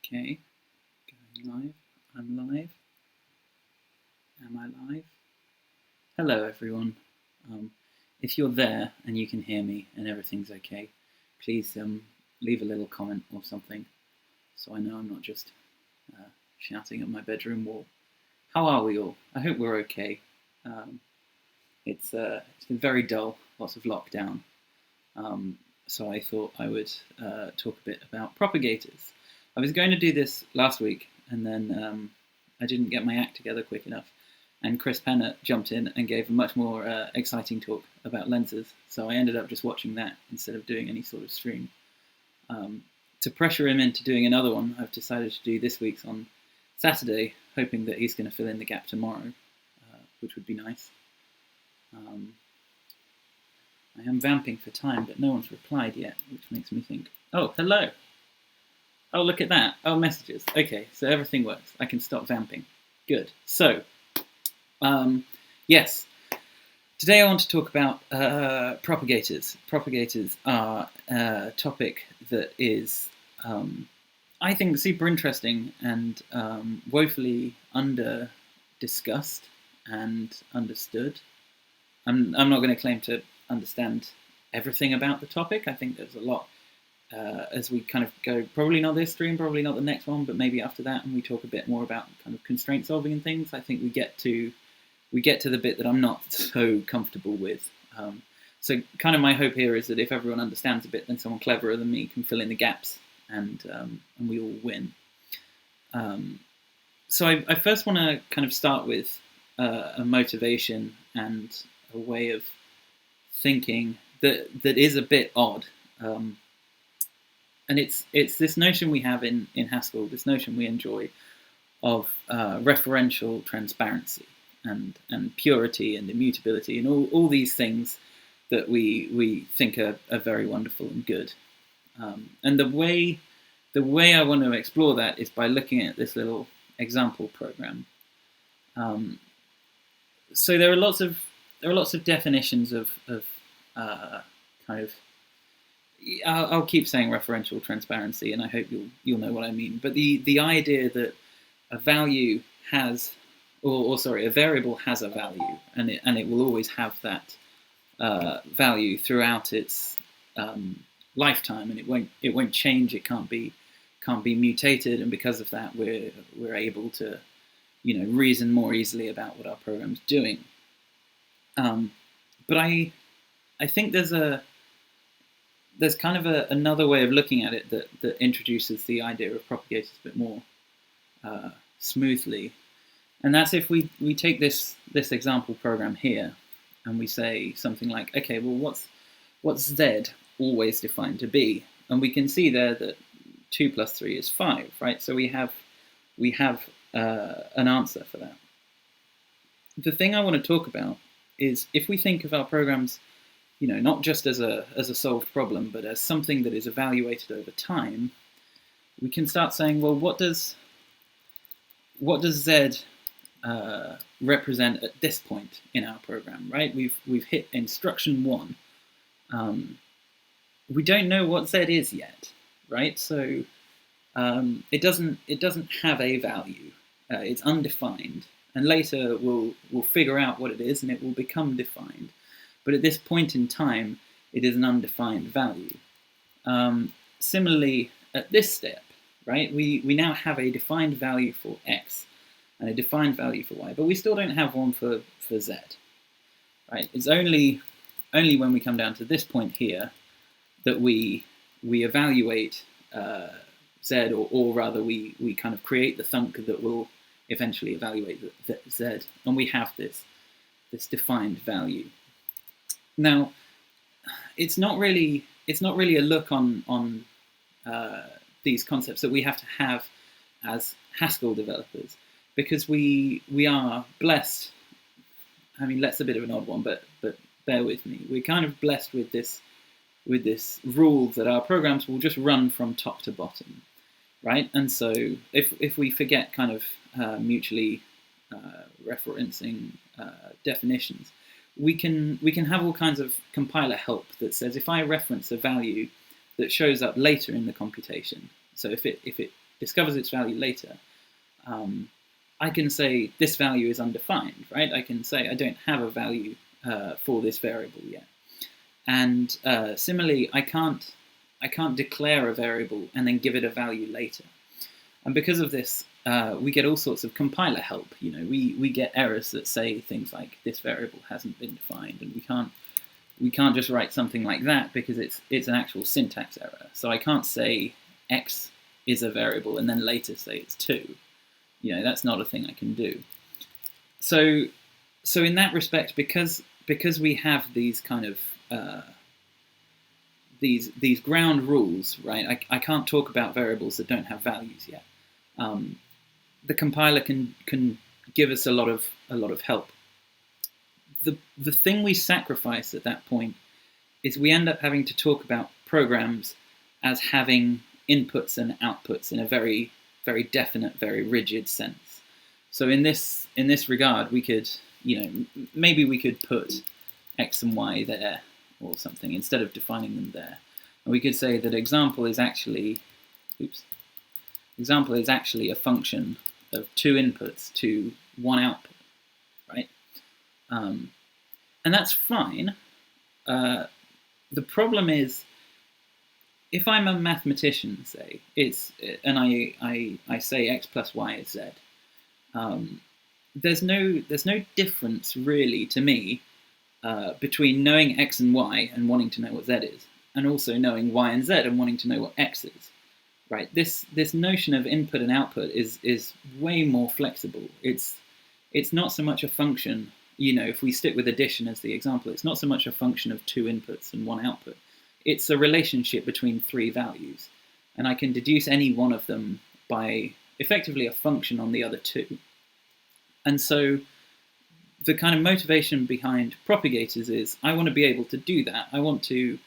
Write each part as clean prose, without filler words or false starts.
Okay, going live. I'm live. Am I live? Hello, everyone. If you're there and you can hear me and everything's okay, please leave a little comment or something so I know I'm not just shouting at my bedroom wall. How are we all? I hope we're okay. It's been very dull, lots of lockdown. So I thought I would talk a bit about propagators. I was going to do this last week, and then I didn't get my act together quick enough. And Chris Penner jumped in and gave a much more exciting talk about lenses. So I ended up just watching that instead of doing any sort of stream. To pressure him into doing another one, I've decided to do this week's on Saturday, hoping that he's going to fill in the gap tomorrow, which would be nice. I am vamping for time, but no one's replied yet, which makes me think, oh, hello. Oh, look at that. Oh, messages. Okay, so everything works. I can stop vamping. Good. So, yes. Today I want to talk about propagators. Propagators are a topic that is, I think, super interesting and woefully under-discussed and understood. I'm not going to claim to understand everything about the topic. I think there's a lot as we kind of go, probably not this stream, probably not the next one, but maybe after that, and we talk a bit more about kind of constraint solving and things. I think we get to the bit that I'm not so comfortable with. So kind of my hope here is that if everyone understands a bit, then someone cleverer than me can fill in the gaps, and we all win. So I first want to kind of start with a motivation and a way of thinking that is a bit odd, and it's this notion we have in Haskell, this notion we enjoy of referential transparency and purity and immutability and all these things that we think are very wonderful and good. And the way I want to explore that is by looking at this little example program. So there are lots of definitions of kind of. I'll keep saying referential transparency, and I hope you'll know what I mean. But the idea that a value has, a variable has a value, and it will always have that value throughout its lifetime, and it won't change. It can't be mutated, and because of that, we're able to reason more easily about what our program's doing. But I think there's kind of another way of looking at it that introduces the idea of propagators a bit more smoothly, and that's if we take this example program here and we say something like, okay, well, what's Z always defined to be? And we can see there that 2 plus 3 is 5, right? So we have an answer for that. The thing I want to talk about is if we think of our programs, not just as a solved problem, but as something that is evaluated over time, we can start saying, well, what does Z represent at this point in our program, right? We've hit instruction 1. We don't know what Z is yet, right? So it doesn't have a value. It's undefined, and later we'll figure out what it is, and it will become defined. But at this point in time, it is an undefined value. Similarly, at this step, right, we now have a defined value for x and a defined value for y, but we still don't have one for z, right? It's only when we come down to this point here that we evaluate z, or rather we kind of create the thunk that will eventually evaluate z, and we have this defined value. Now, it's not really a look on these concepts that we have to have as Haskell developers, because we are blessed. I mean, that's a bit of an odd one, but bear with me. We're kind of blessed with this rule that our programs will just run from top to bottom, right? And so if we forget kind of mutually referencing definitions, we can have all kinds of compiler help that says if I reference a value that shows up later in the computation, so if it discovers its value later, I can say this value is undefined, right? I can say I don't have a value for this variable yet. And similarly, I can't declare a variable and then give it a value later. And because of this, we get all sorts of compiler help. We get errors that say things like this variable hasn't been defined, and we can't just write something like that because it's an actual syntax error. So I can't say x is a variable and then later say it's 2. That's not a thing I can do. So in that respect, because we have these kind of these ground rules, right? I can't talk about variables that don't have values yet. The compiler can give us a lot of help. The thing we sacrifice at that point is we end up having to talk about programs as having inputs and outputs in a very, very definite, very rigid sense. So in this regard, we could, maybe we could put x and y there or something instead of defining them there. And we could say that example is actually a function of 2 inputs to 1 output, right? And that's fine. The problem is, if I'm a mathematician, say, and I say x plus y is z, there's no difference really to me between knowing x and y and wanting to know what z is, and also knowing y and z and wanting to know what x is. Right? This notion of input and output is way more flexible. It's not so much a function. If we stick with addition as the example, it's not so much a function of 2 inputs and 1 output. It's a relationship between 3 values, and I can deduce any one of them by effectively a function on the other 2. And so the kind of motivation behind propagators is I want to be able to do that. I want to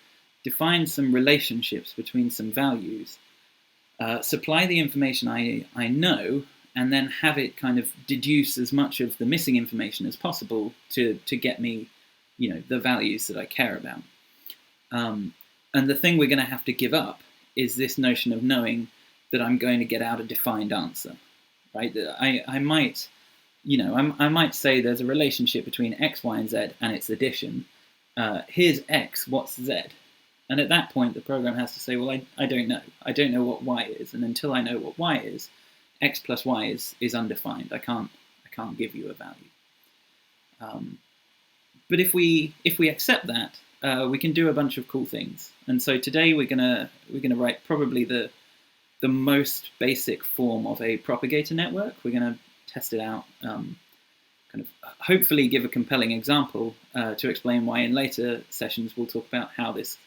define some relationships between some values, supply the information I know, and then have it kind of deduce as much of the missing information as possible to get me, the values that I care about. And the thing we're going to have to give up is this notion of knowing that I'm going to get out a defined answer, right? I might, I might say there's a relationship between x, y, and z, and its addition. Here's x, what's z? And at that point, the program has to say, well, I don't know. I don't know what y is, and until I know what y is, x plus y is undefined. I can't give you a value. But if we accept that, we can do a bunch of cool things. And so today we're gonna write probably the most basic form of a propagator network. We're gonna test it out, kind of hopefully give a compelling example to explain why in later sessions we'll talk about how this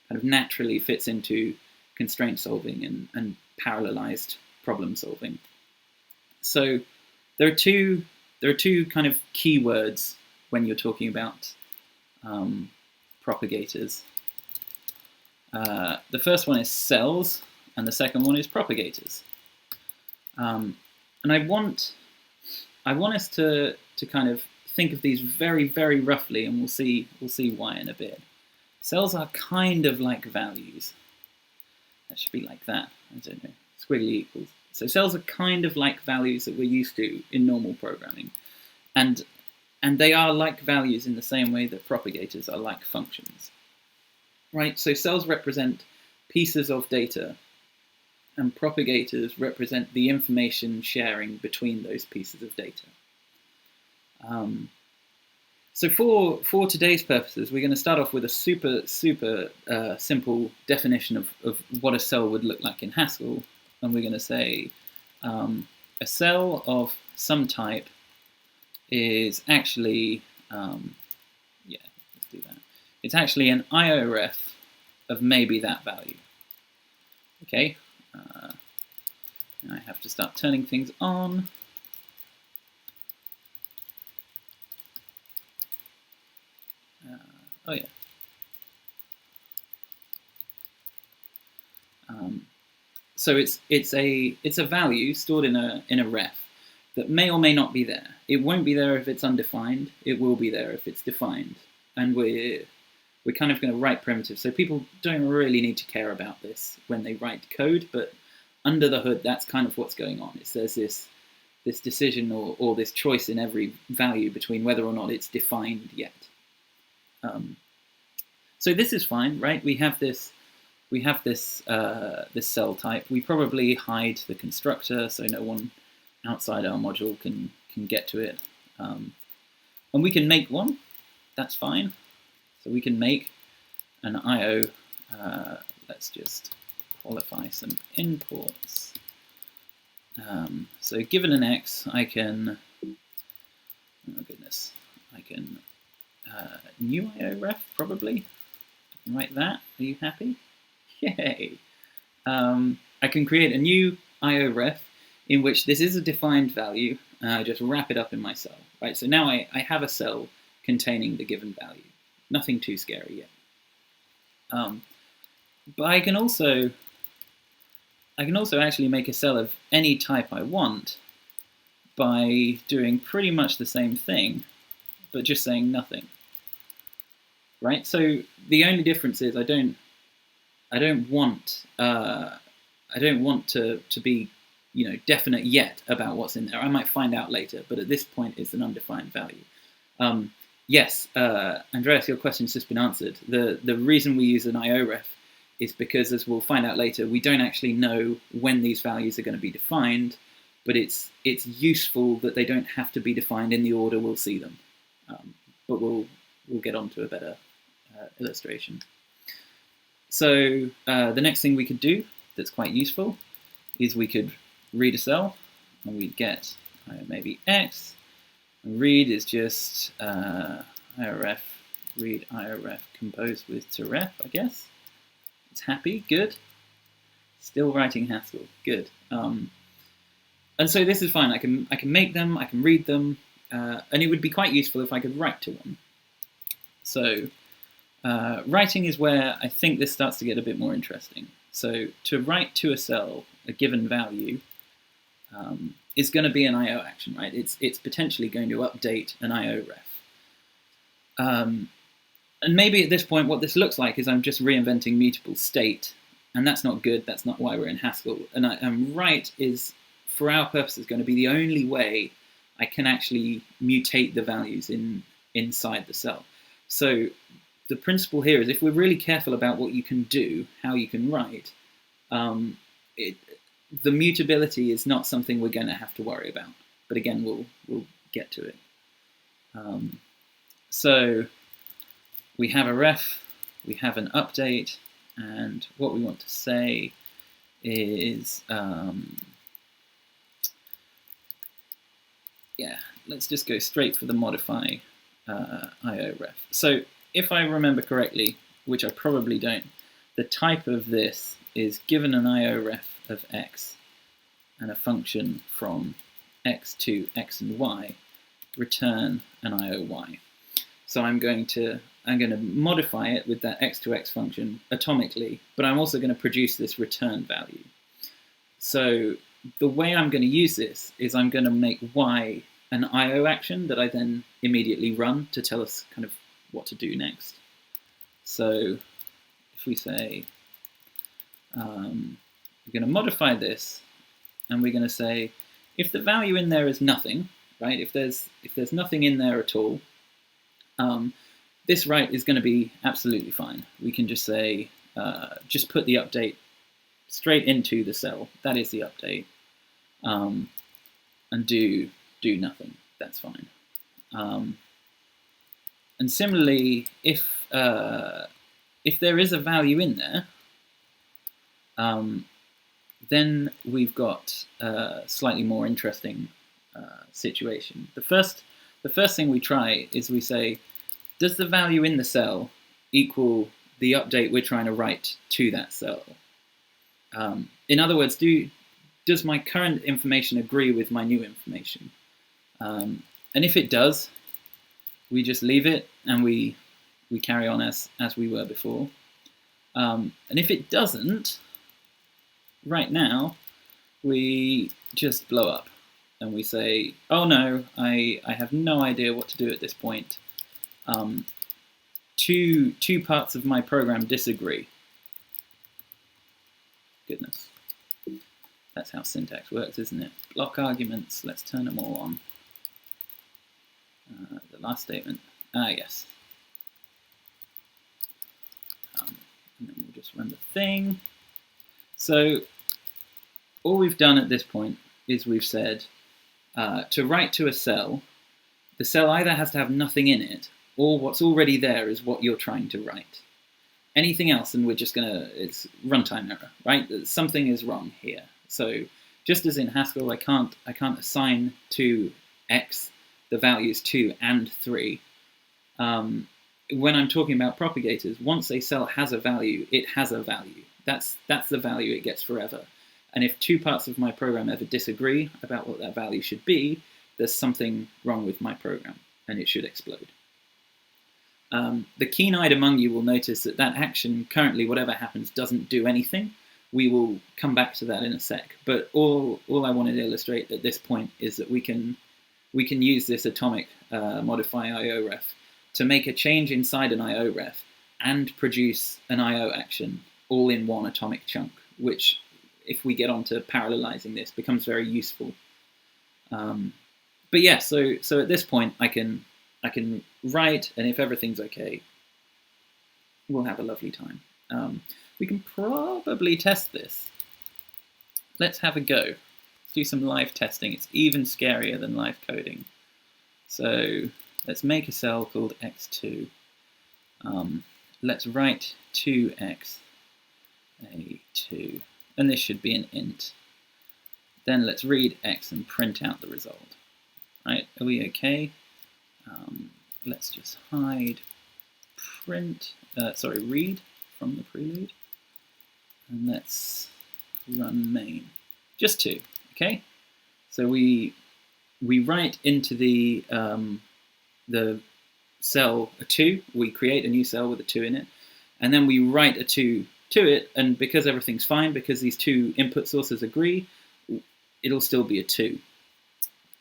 kind of naturally fits into constraint solving and parallelized problem solving. So there are two kind of keywords when you're talking about propagators. The first one is cells, and the second one is propagators. And I want us to kind of think of these very, very roughly, and we'll see why in a bit. Cells are kind of like values. That should be like that. I don't know. Squiggly equals. So cells are kind of like values that we're used to in normal programming. And they are like values in the same way that propagators are like functions. Right? So cells represent pieces of data, and propagators represent the information sharing between those pieces of data. So for today's purposes, we're going to start off with a super simple definition of what a cell would look like in Haskell, and we're going to say a cell of some type is actually, let's do that. It's actually an IORef of maybe that value. Okay, now I have to start turning things on. Oh yeah. So it's a value stored in a ref that may or may not be there. It won't be there if it's undefined. It will be there if it's defined. And we're kind of going to write primitives. So people don't really need to care about this when they write code, but under the hood, that's kind of what's going on. There's this decision or this choice in every value between whether or not it's defined yet. So this is fine, right? We have this this cell type. We probably hide the constructor so no one outside our module can get to it. And we can make one. That's fine. So we can make an IO. Let's just qualify some imports. So given an X, I can, oh goodness, I can new IO ref probably. Write that. Are you happy? Yay! I can create a new IO ref in which this is a defined value, and I just wrap it up in my cell. Right. So now I have a cell containing the given value. Nothing too scary yet. But I can also actually make a cell of any type I want by doing pretty much the same thing, but just saying nothing. Right? So the only difference is I don't want to be, you know, definite yet about what's in there. I might find out later, but at this point it's an undefined value. Yes, Andreas, your question's just been answered. The reason we use an IO ref is because, as we'll find out later, we don't actually know when these values are going to be defined, but it's useful that they don't have to be defined in the order we'll see them. But we'll get on to a better illustration. So the next thing we could do that's quite useful is we could read a cell, and we'd get maybe X. And read is just IORef, read IORef composed with to ref, I guess. It's happy, good. Still writing Haskell, good. And so this is fine. I can make them, I can read them, and it would be quite useful if I could write to one. So writing is where I think this starts to get a bit more interesting. So to write to a cell a given value is going to be an IO action, right? It's potentially going to update an IO ref. And maybe at this point what this looks like is I'm just reinventing mutable state, and that's not good. That's not why we're in Haskell. And write is, for our purposes, going to be the only way I can actually mutate the values inside the cell. So the principle here is if we're really careful about what you can do, how you can write, the mutability is not something we're going to have to worry about. But again, we'll get to it. So we have a ref, we have an update, and what we want to say is, yeah, let's just go straight for the modify IO ref. So if I remember correctly, which I probably don't, the type of this is given an IO ref of x and a function from x to x and y, return an IOY. So I'm going to modify it with that x to x function atomically, but I'm also going to produce this return value. So the way I'm going to use this is I'm going to make y an IO action that I then immediately run to tell us kind of what to do next. So if we say we're going to modify this, and we're going to say if the value in there is nothing, right? If there's nothing in there at all, this write is going to be absolutely fine. We can just say just put the update straight into the cell. That is the update, and do nothing. That's fine. And similarly, if there is a value in there, then we've got a slightly more interesting situation. The first thing we try is we say, does the value in the cell equal the update we're trying to write to that cell? In other words, does my current information agree with my new information? And if it does, we just leave it and we carry on as we were before. And if it doesn't, right now, we just blow up and we say, oh no, I have no idea what to do at this point. Two parts of my program disagree. Goodness. That's how syntax works, isn't it? Block arguments, let's turn them all on. The last statement, yes. And then we'll just run the thing. So all we've done at this point is we've said to write to a cell, the cell either has to have nothing in it, or what's already there is what you're trying to write. Anything else, and we're just it's runtime error, right? Something is wrong here. So just as in Haskell, I can't assign to x the values 2 and 3. When I'm talking about propagators, once a cell has a value, it has a value. That's the value it gets forever. And if two parts of my program ever disagree about what that value should be, there's something wrong with my program, and it should explode. The keen-eyed among you will notice that that action, currently, whatever happens, doesn't do anything. We will come back to that in a sec. But all I wanted to illustrate at this point is that we can use this atomic modify IO ref to make a change inside an IO ref and produce an IO action all in one atomic chunk, which, if we get onto parallelizing this, becomes very useful. But yeah, so at this point, I can write, and if everything's okay, we'll have a lovely time. We can probably test this. Let's have a go. Let's do some live testing. It's even scarier than live coding. So let's make a cell called x2. Let's write 2x a2, and this should be an int. Then let's read x and print out the result. Right, are we okay? Let's just hide read from the prelude, and let's run main. Just 2, okay? So we write into the cell a 2. We create a new cell with a 2 in it, and then we write a 2 to it. And because everything's fine, because these two input sources agree, it'll still be a 2.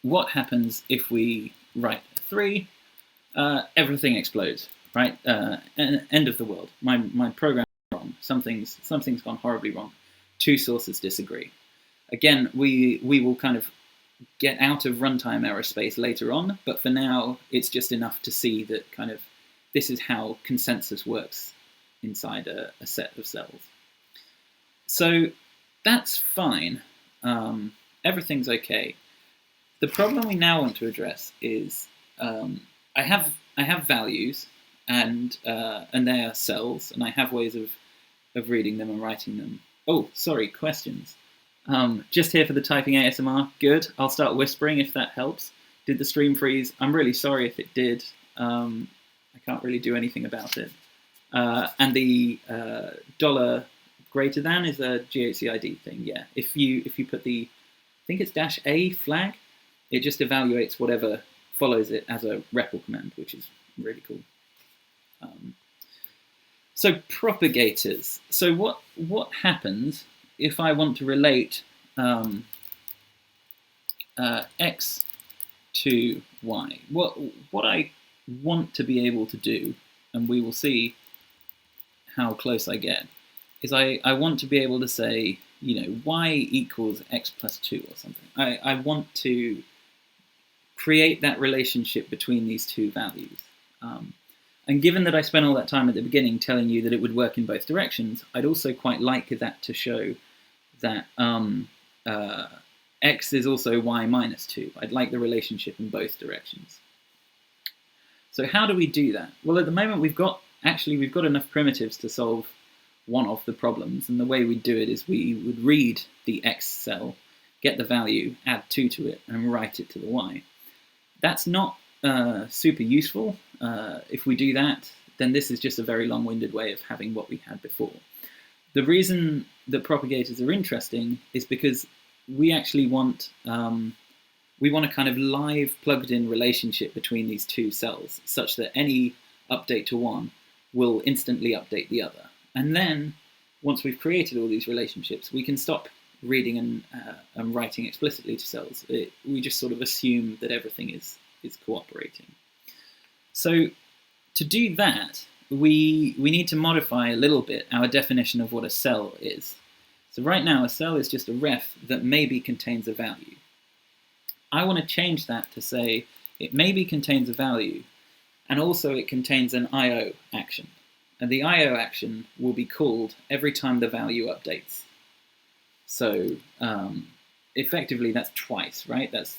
What happens if we write a 3? Everything explodes, right? End of the world. My program is wrong. Something's gone horribly wrong. Two sources disagree. Again, we will kind of get out of runtime error space later on, but for now, it's just enough to see that kind of this is how consensus works inside a set of cells. So that's fine. Everything's okay. The problem we now want to address is I have values, and they are cells, and I have ways of reading them and writing them. Oh, sorry, questions. Just here for the typing ASMR. Good. I'll start whispering if that helps. Did the stream freeze? I'm really sorry if it did. I can't really do anything about it. And the dollar greater than is a GHCID thing. Yeah. If you put the, I think it's -A flag, it just evaluates whatever follows it as a REPL command, which is really cool. So propagators. So what happens if I want to relate x to y? What I want to be able to do, and we will see how close I get, is I want to be able to say, y equals x plus 2 or something. I want to create that relationship between these two values. And given that I spent all that time at the beginning telling you that it would work in both directions, I'd also quite like that to show that x is also y minus 2. I'd like the relationship in both directions. So how do we do that? Well, at the moment we've got enough primitives to solve one of the problems, and the way we do it is we would read the x cell, get the value, add 2 to it, and write it to the y. That's not super useful. If we do that, then this is just a very long-winded way of having what we had before. The reason that propagators are interesting is because we actually want a kind of live plugged-in relationship between these two cells, such that any update to one will instantly update the other. And then, once we've created all these relationships, we can stop reading and writing explicitly to cells. We just sort of assume that everything is cooperating. So to do that, we need to modify a little bit our definition of what a cell is. So right now a cell is just a ref that maybe contains a value. I want to change that to say it maybe contains a value, and also it contains an IO action. And the IO action will be called every time the value updates. So effectively that's twice, right? That's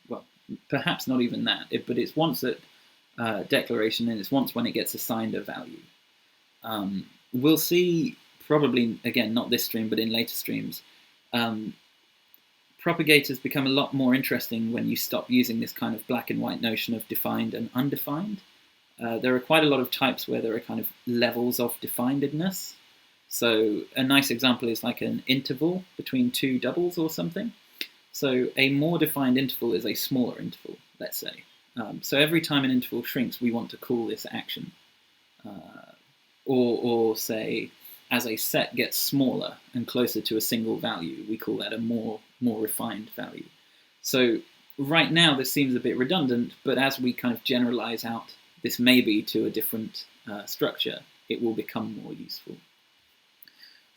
well, perhaps not even that, but it's once at declaration, and it's once when it gets assigned a value. We'll see, probably, again, not this stream, but in later streams, propagators become a lot more interesting when you stop using this kind of black and white notion of defined and undefined. There are quite a lot of types where there are kind of levels of definedness. So a nice example is like an interval between two doubles or something. So a more defined interval is a smaller interval, let's say. So every time an interval shrinks, we want to call this action. Or say, as a set gets smaller and closer to a single value, we call that a more refined value. So right now this seems a bit redundant, but as we kind of generalize out this maybe to a different structure, it will become more useful.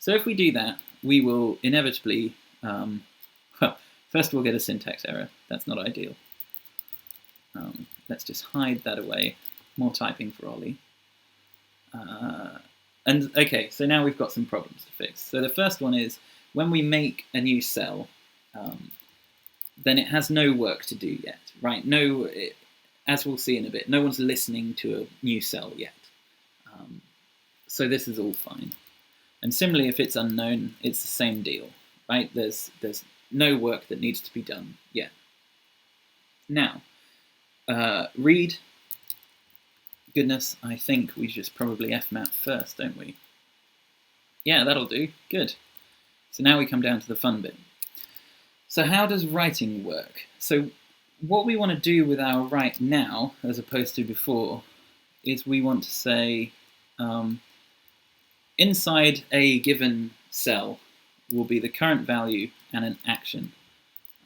So if we do that, we will inevitably, well, first we'll get a syntax error. That's not ideal. Let's just hide that away. More typing for Ollie. And okay, so now we've got some problems to fix. So the first one is, when we make a new cell, then it has no work to do yet, right? As we'll see in a bit, no one's listening to a new cell yet. So this is all fine. And similarly, if it's unknown, it's the same deal, right? There's no work that needs to be done yet. Now, read. Goodness, I think we just probably fmap first, don't we? Yeah, that'll do. Good. So now we come down to the fun bit. So how does writing work? So what we want to do with our write now, as opposed to before, is we want to say inside a given cell will be the current value and an action.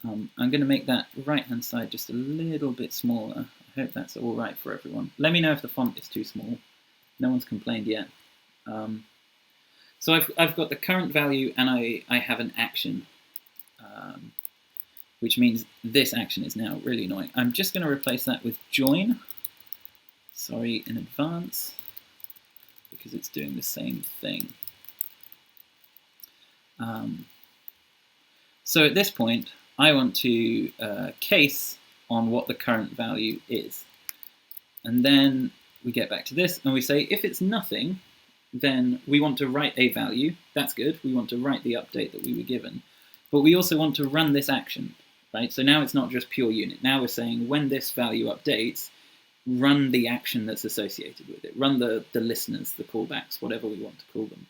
I'm going to make that right-hand side just a little bit smaller. I hope that's all right for everyone. Let me know if the font is too small. No one's complained yet. So I've got the current value and I have an action, which means this action is now really annoying. I'm just going to replace that with join. Sorry in advance, because it's doing the same thing. So at this point, I want to case on what the current value is. And then we get back to this and we say if it's nothing, then we want to write a value. That's good. We want to write the update that we were given. But we also want to run this action, right? So now it's not just pure unit. Now we're saying when this value updates, run the action that's associated with it. Run the listeners, the callbacks, whatever we want to call them.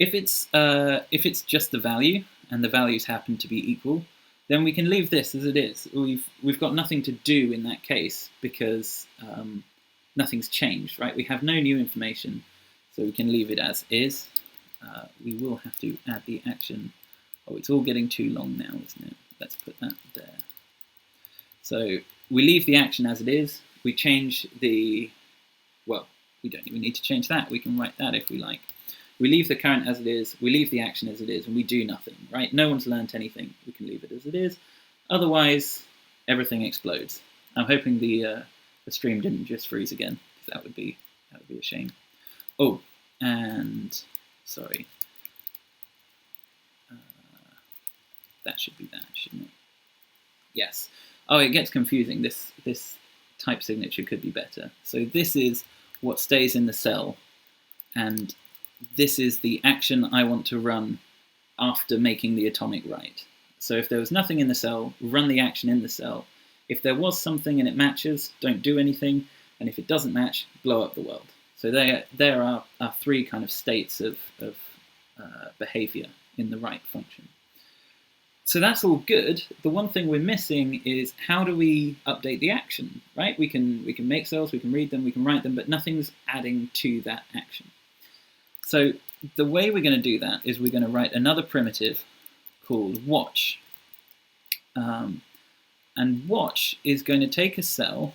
If it's just the value and the values happen to be equal, then we can leave this as it is. We've got nothing to do in that case because nothing's changed, right? We have no new information, so we can leave it as is. We will have to add the action. Oh, it's all getting too long now, isn't it? Let's put that there. So we leave the action as it is. We change the, well, we don't even need to change that. We can write that if we like. We leave the current as it is, we leave the action as it is, and we do nothing, right? No one's learnt anything. We can leave it as it is. Otherwise, everything explodes. I'm hoping the stream didn't just freeze again, because that would be a shame. Oh, and sorry. That should be that, shouldn't it? Yes. Oh, it gets confusing. This type signature could be better. So this is what stays in the cell, and this is the action I want to run after making the atomic write. So if there was nothing in the cell, run the action in the cell. If there was something and it matches, don't do anything. And if it doesn't match, blow up the world. So there are three kind of states of behavior in the write function. So that's all good. The one thing we're missing is how do we update the action, right? We can make cells, we can read them, we can write them, but nothing's adding to that action. So the way we're going to do that is we're going to write another primitive called watch. And watch is going to take a cell,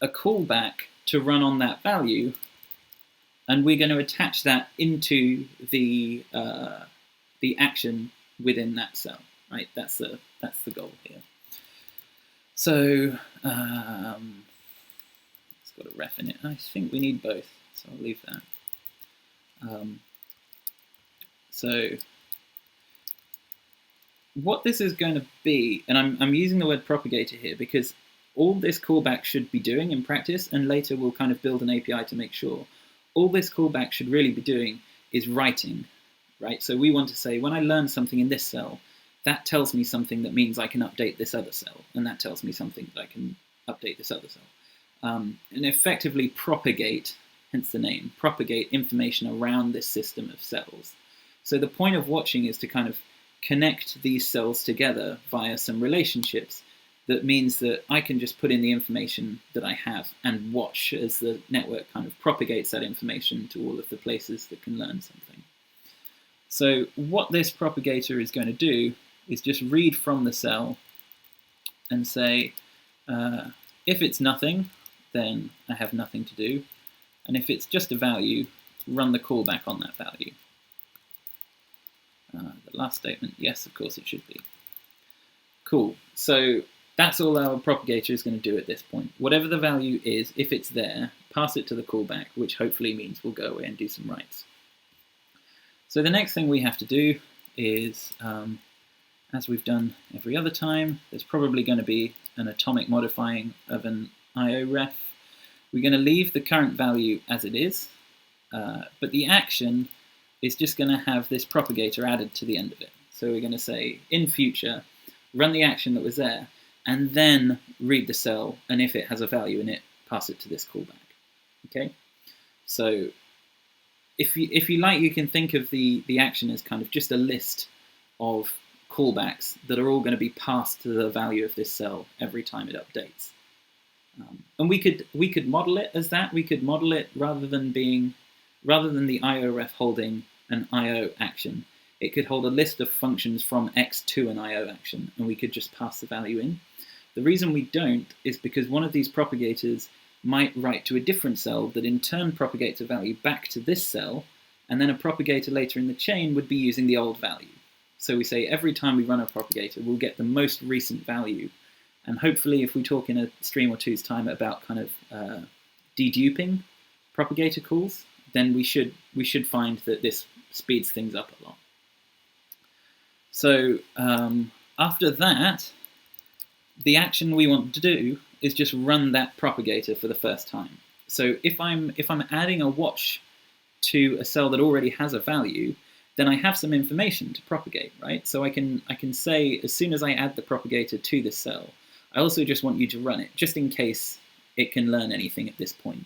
a callback to run on that value, and we're going to attach that into the action within that cell, right? That's the goal here. So it's got a ref in it. I think we need both, so I'll leave that. So what this is going to be, and I'm using the word propagator here because all this callback should be doing in practice, and later we'll kind of build an API to make sure, all this callback should really be doing is writing, right? So we want to say, when I learn something in this cell, that tells me something that means I can update this other cell, and that tells me something that I can update this other cell. And effectively propagate, hence the name, propagate information around this system of cells. So the point of watching is to kind of connect these cells together via some relationships. That means that I can just put in the information that I have and watch as the network kind of propagates that information to all of the places that can learn something. So what this propagator is going to do is just read from the cell and say, if it's nothing, then I have nothing to do. And if it's just a value, run the callback on that value. The last statement, yes, of course it should be. Cool. So that's all our propagator is going to do at this point. Whatever the value is, if it's there, pass it to the callback, which hopefully means we'll go away and do some writes. So the next thing we have to do is, as we've done every other time, there's probably going to be an atomic modifying of an IO ref. We're going to leave the current value as it is, but the action is just going to have this propagator added to the end of it. So we're going to say, in future, run the action that was there, and then read the cell, and if it has a value in it, pass it to this callback. Okay? So if you like, you can think of the action as kind of just a list of callbacks that are all going to be passed to the value of this cell every time it updates. And we could model it as that. We could model it rather than the IO ref holding an IO action. It could hold a list of functions from X to an IO action, and we could just pass the value in. The reason we don't is because one of these propagators might write to a different cell that in turn propagates a value back to this cell, and then a propagator later in the chain would be using the old value. So we say every time we run a propagator, we'll get the most recent value. And hopefully if we talk in a stream or two's time about kind of deduping propagator calls, then we should find that this speeds things up a lot. So after that, the action we want to do is just run that propagator for the first time. So if I'm adding a watch to a cell that already has a value, then I have some information to propagate, right? So I can say, as soon as I add the propagator to this cell, I also just want you to run it, just in case it can learn anything at this point.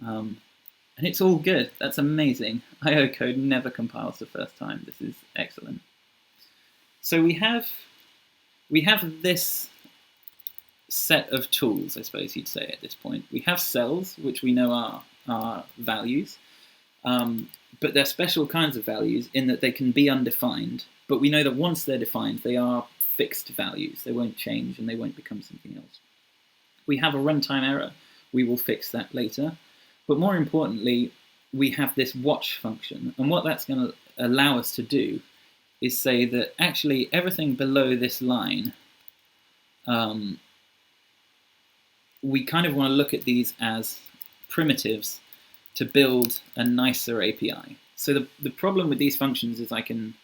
And it's all good. That's amazing. IO code never compiles the first time. This is excellent. So we have this set of tools, I suppose you'd say at this point. We have cells, which we know are values, but they're special kinds of values in that they can be undefined. But we know that once they're defined, they are fixed values. They won't change and they won't become something else. We have a runtime error. We will fix that later. But more importantly, we have this watch function. And what that's going to allow us to do is say that actually everything below this line, we kind of want to look at these as primitives to build a nicer API. So the problem with these functions is I can,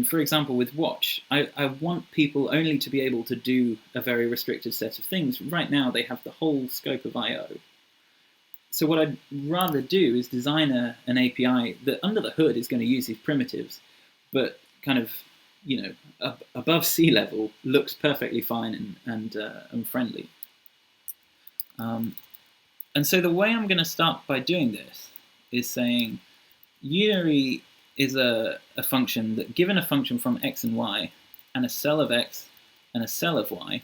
for example, with watch, I want people only to be able to do a very restricted set of things. Right now, they have the whole scope of I/O. So what I'd rather do is design an API that under the hood is going to use these primitives, but kind of, above sea level looks perfectly fine and friendly. And so the way I'm going to start by doing this is saying unary is a function that, given a function from x and y, and a cell of x and a cell of y,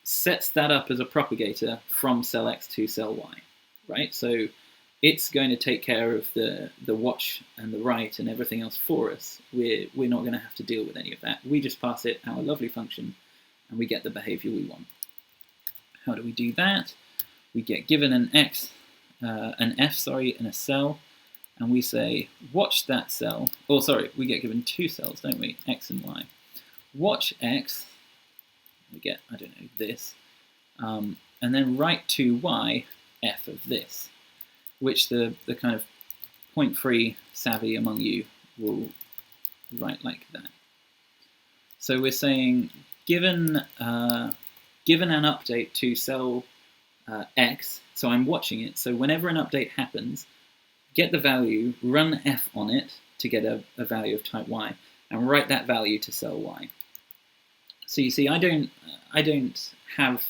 sets that up as a propagator from cell x to cell y, right? So it's going to take care of the watch and the write and everything else for us. We're not going to have to deal with any of that. We just pass it our lovely function, and we get the behavior we want. How do we do that? We get given an x an F, sorry, in a cell, and we say watch that cell, or sorry, we get given two cells, don't we, X and Y. Watch X, we get, I don't know, this, and then write to Y F of this, which the kind of point-free savvy among you will write like that. So we're saying, given an update to cell X, so I'm watching it, so whenever an update happens, get the value, run F on it to get a value of type Y, and write that value to cell Y. So you see, I don't have,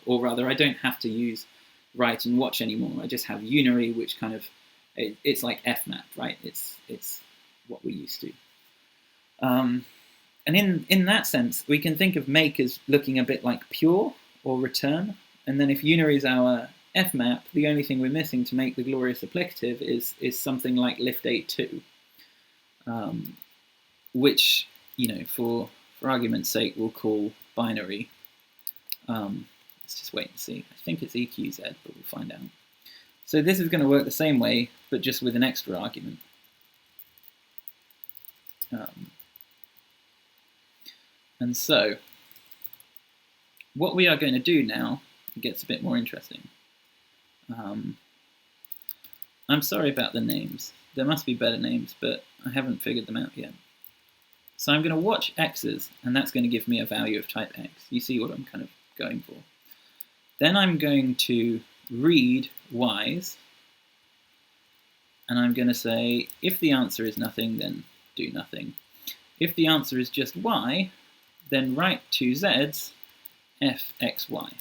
or rather, I don't have to use write and watch anymore. I just have unary, which kind of, it's like fmap, right? It's what we're used to. And in that sense, we can think of make as looking a bit like pure or return. And then if unary is our fmap, the only thing we're missing to make the glorious applicative is something like lift82, which, you know, for argument's sake, we'll call binary. Let's just wait and see. I think it's EQZ, but we'll find out. So this is going to work the same way, but just with an extra argument. And so, what we are going to do now, it gets a bit more interesting. I'm sorry about the names. There must be better names, but I haven't figured them out yet. So I'm going to watch X's, and that's going to give me a value of type X. You see what I'm kind of going for. Then I'm going to read Y's, and I'm going to say, if the answer is nothing, then do nothing. If the answer is just Y, then write to Z's fxy.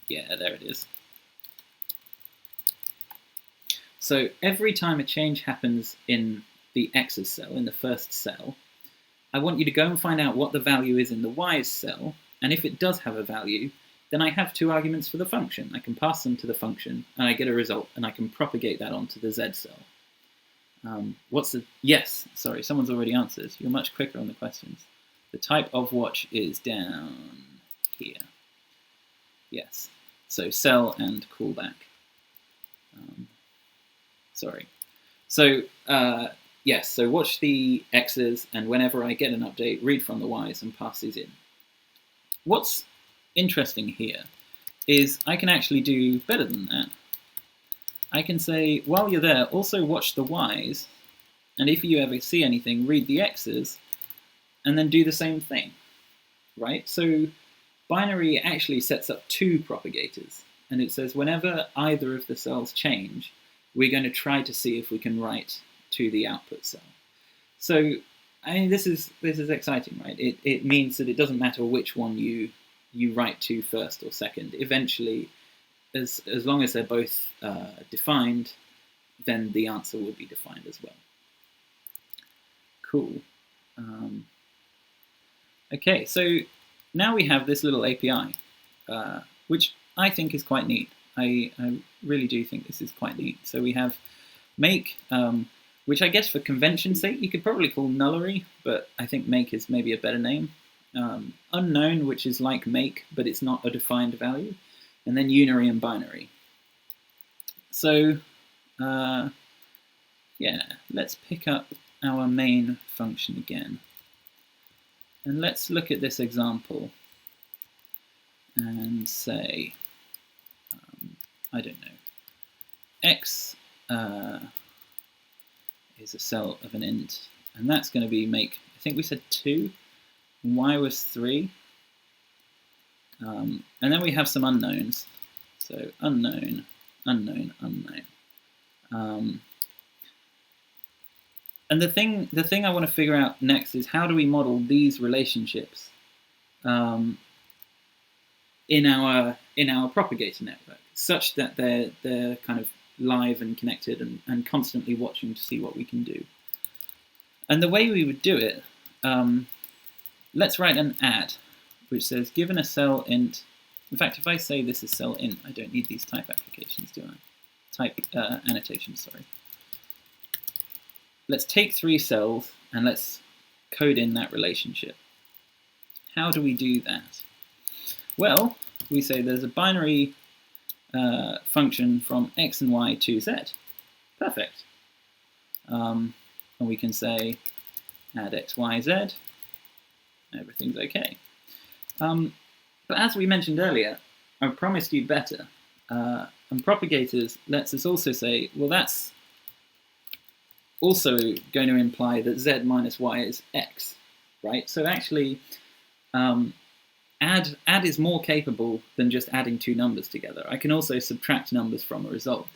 Yeah, there it is. So every time a change happens in the X's cell, in the first cell, I want you to go and find out what the value is in the Y's cell, and if it does have a value, then I have two arguments for the function. I can pass them to the function, and I get a result, and I can propagate that onto the Z cell. What's the... Yes, sorry, someone's already answered. You're much quicker on the questions. The type of watch is down here. Yes, so cell and callback. Sorry. So, yes, so watch the X's, and whenever I get an update, read from the Y's and pass these in. What's interesting here is I can actually do better than that. I can say, while you're there, also watch the Y's, and if you ever see anything, read the X's, and then do the same thing, right? So binary actually sets up two propagators, and it says whenever either of the cells change, we're going to try to see if we can write to the output cell. So, I mean, this is exciting, right? It means that it doesn't matter which one you write to first or second. Eventually, as long as they're both defined, then the answer will be defined as well. Cool. Okay, so now we have this little API, which I think is quite neat. I really do think this is quite neat. So we have make, which I guess for convention's sake, you could probably call nullary, but I think make is maybe a better name. Unknown, which is like make, but it's not a defined value. And then unary and binary. So, yeah, let's pick up our main function again. And let's look at this example and say, I don't know, X is a cell of an int, and that's going to be make, I think we said 2, and Y was 3. And then we have some unknowns. So unknown, unknown, unknown. And the thing I want to figure out next is how do we model these relationships in our propagator network, such that they're kind of live and connected and constantly watching to see what we can do. And the way we would do it, let's write an add, which says given a cell int. In fact, if I say this is cell int, I don't need these type applications, do I? Type annotations, sorry. Let's take 3 cells and let's code in that relationship. How do we do that? Well, we say there's a binary function from x and y to z. Perfect. And we can say add x, y, z. Everything's okay. But as we mentioned earlier, I promised you better. And propagators lets us also say, well, that's also going to imply that z minus y is x, right? So actually, add is more capable than just adding two numbers together. I can also subtract numbers from a result.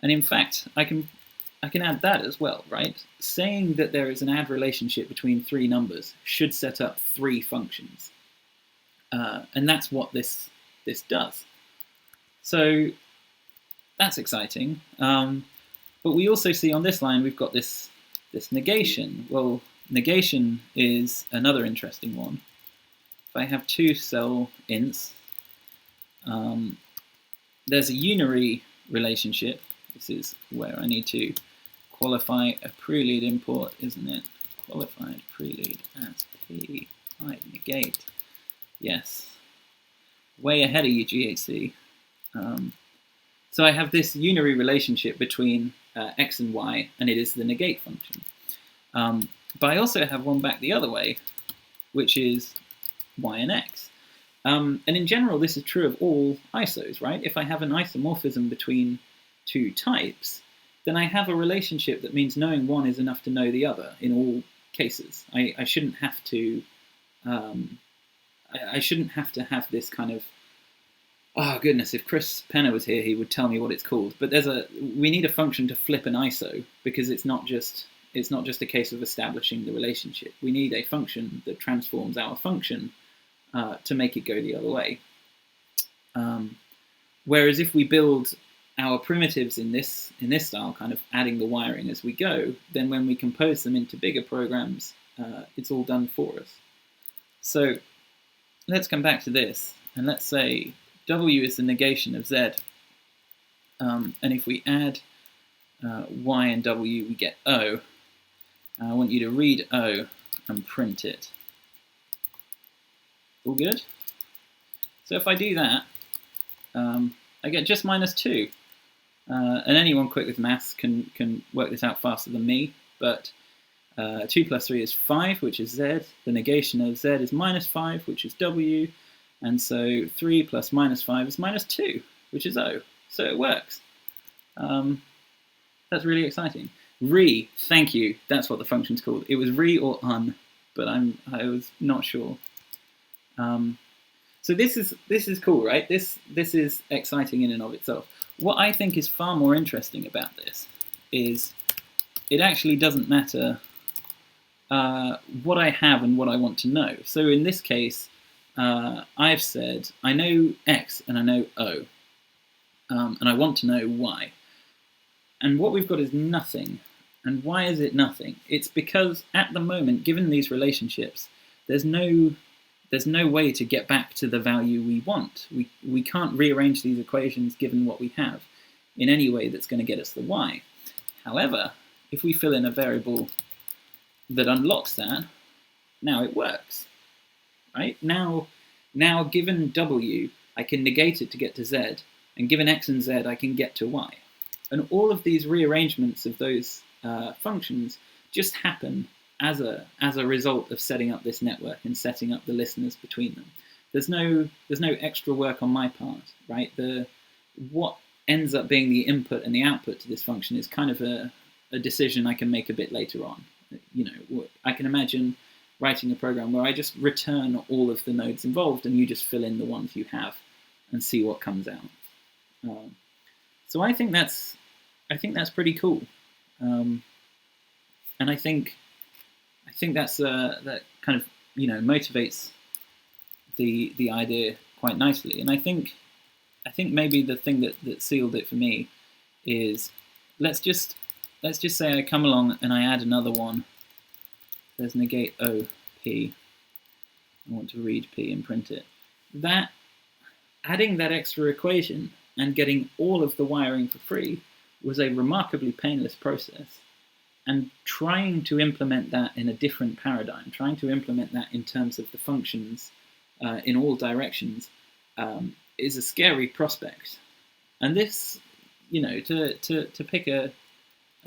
And in fact, I can add that as well, right? Saying that there is an add relationship between three numbers should set up three functions. And that's what this does. So that's exciting. But we also see on this line, we've got this negation. Well, negation is another interesting one. If I have two cell ints, there's a unary relationship. This is where I need to qualify a prelude import, isn't it? Qualified prelude as p I negate. Yes. Way ahead of you, GHC. So I have this unary relationship between x and y, and it is the negate function. But I also have one back the other way, which is y and x. And in general, this is true of all isos, right? If I have an isomorphism between two types, then I have a relationship that means knowing one is enough to know the other in all cases. I shouldn't have to. I shouldn't have to have this kind of. Oh goodness! If Chris Penner was here, he would tell me what it's called. But we need a function to flip an iso because it's not just a case of establishing the relationship. We need a function that transforms our function to make it go the other way. Whereas if we build our primitives in this style, kind of adding the wiring as we go, then when we compose them into bigger programs, it's all done for us. So let's come back to this, and let's say W is the negation of Z. And if we add Y and W, we get O. I want you to read O and print it. All good? So if I do that, I get just -2. And anyone quick with maths can work this out faster than me, but 2 plus 3 is 5, which is Z. The negation of Z is -5, which is W. And so 3 plus -5 is -2, which is O. So it works. That's really exciting. Re, thank you. That's what the function's called. It was re or un, but I was not sure. So this is cool, right? This is exciting in and of itself. What I think is far more interesting about this is it actually doesn't matter what I have and what I want to know. So in this case, I've said I know X and I know O, and I want to know Y. And what we've got is nothing. And why is it nothing? It's because at the moment, given these relationships, there's no way to get back to the value we want. We can't rearrange these equations given what we have in any way that's going to get us the Y. However, if we fill in a variable that unlocks that, now it works. Right? Now given W, I can negate it to get to Z, and given X and Z, I can get to Y. And all of these rearrangements of those functions just happen as a result of setting up this network and setting up the listeners between them. There's no extra work on my part, right? What ends up being the input and the output to this function is kind of a decision I can make a bit later on. You know, I can imagine writing a program where I just return all of the nodes involved and you just fill in the ones you have and see what comes out. So I think that's pretty cool, and I think that's that kind of motivates the idea quite nicely. And I think maybe the thing that sealed it for me is let's just say I come along and I add another one. There's negate O P. I want to read P and print it. That adding that extra equation and getting all of the wiring for free was a remarkably painless process. And trying to implement that in a different paradigm, trying to implement that in terms of the functions in all directions, is a scary prospect. And this, to pick a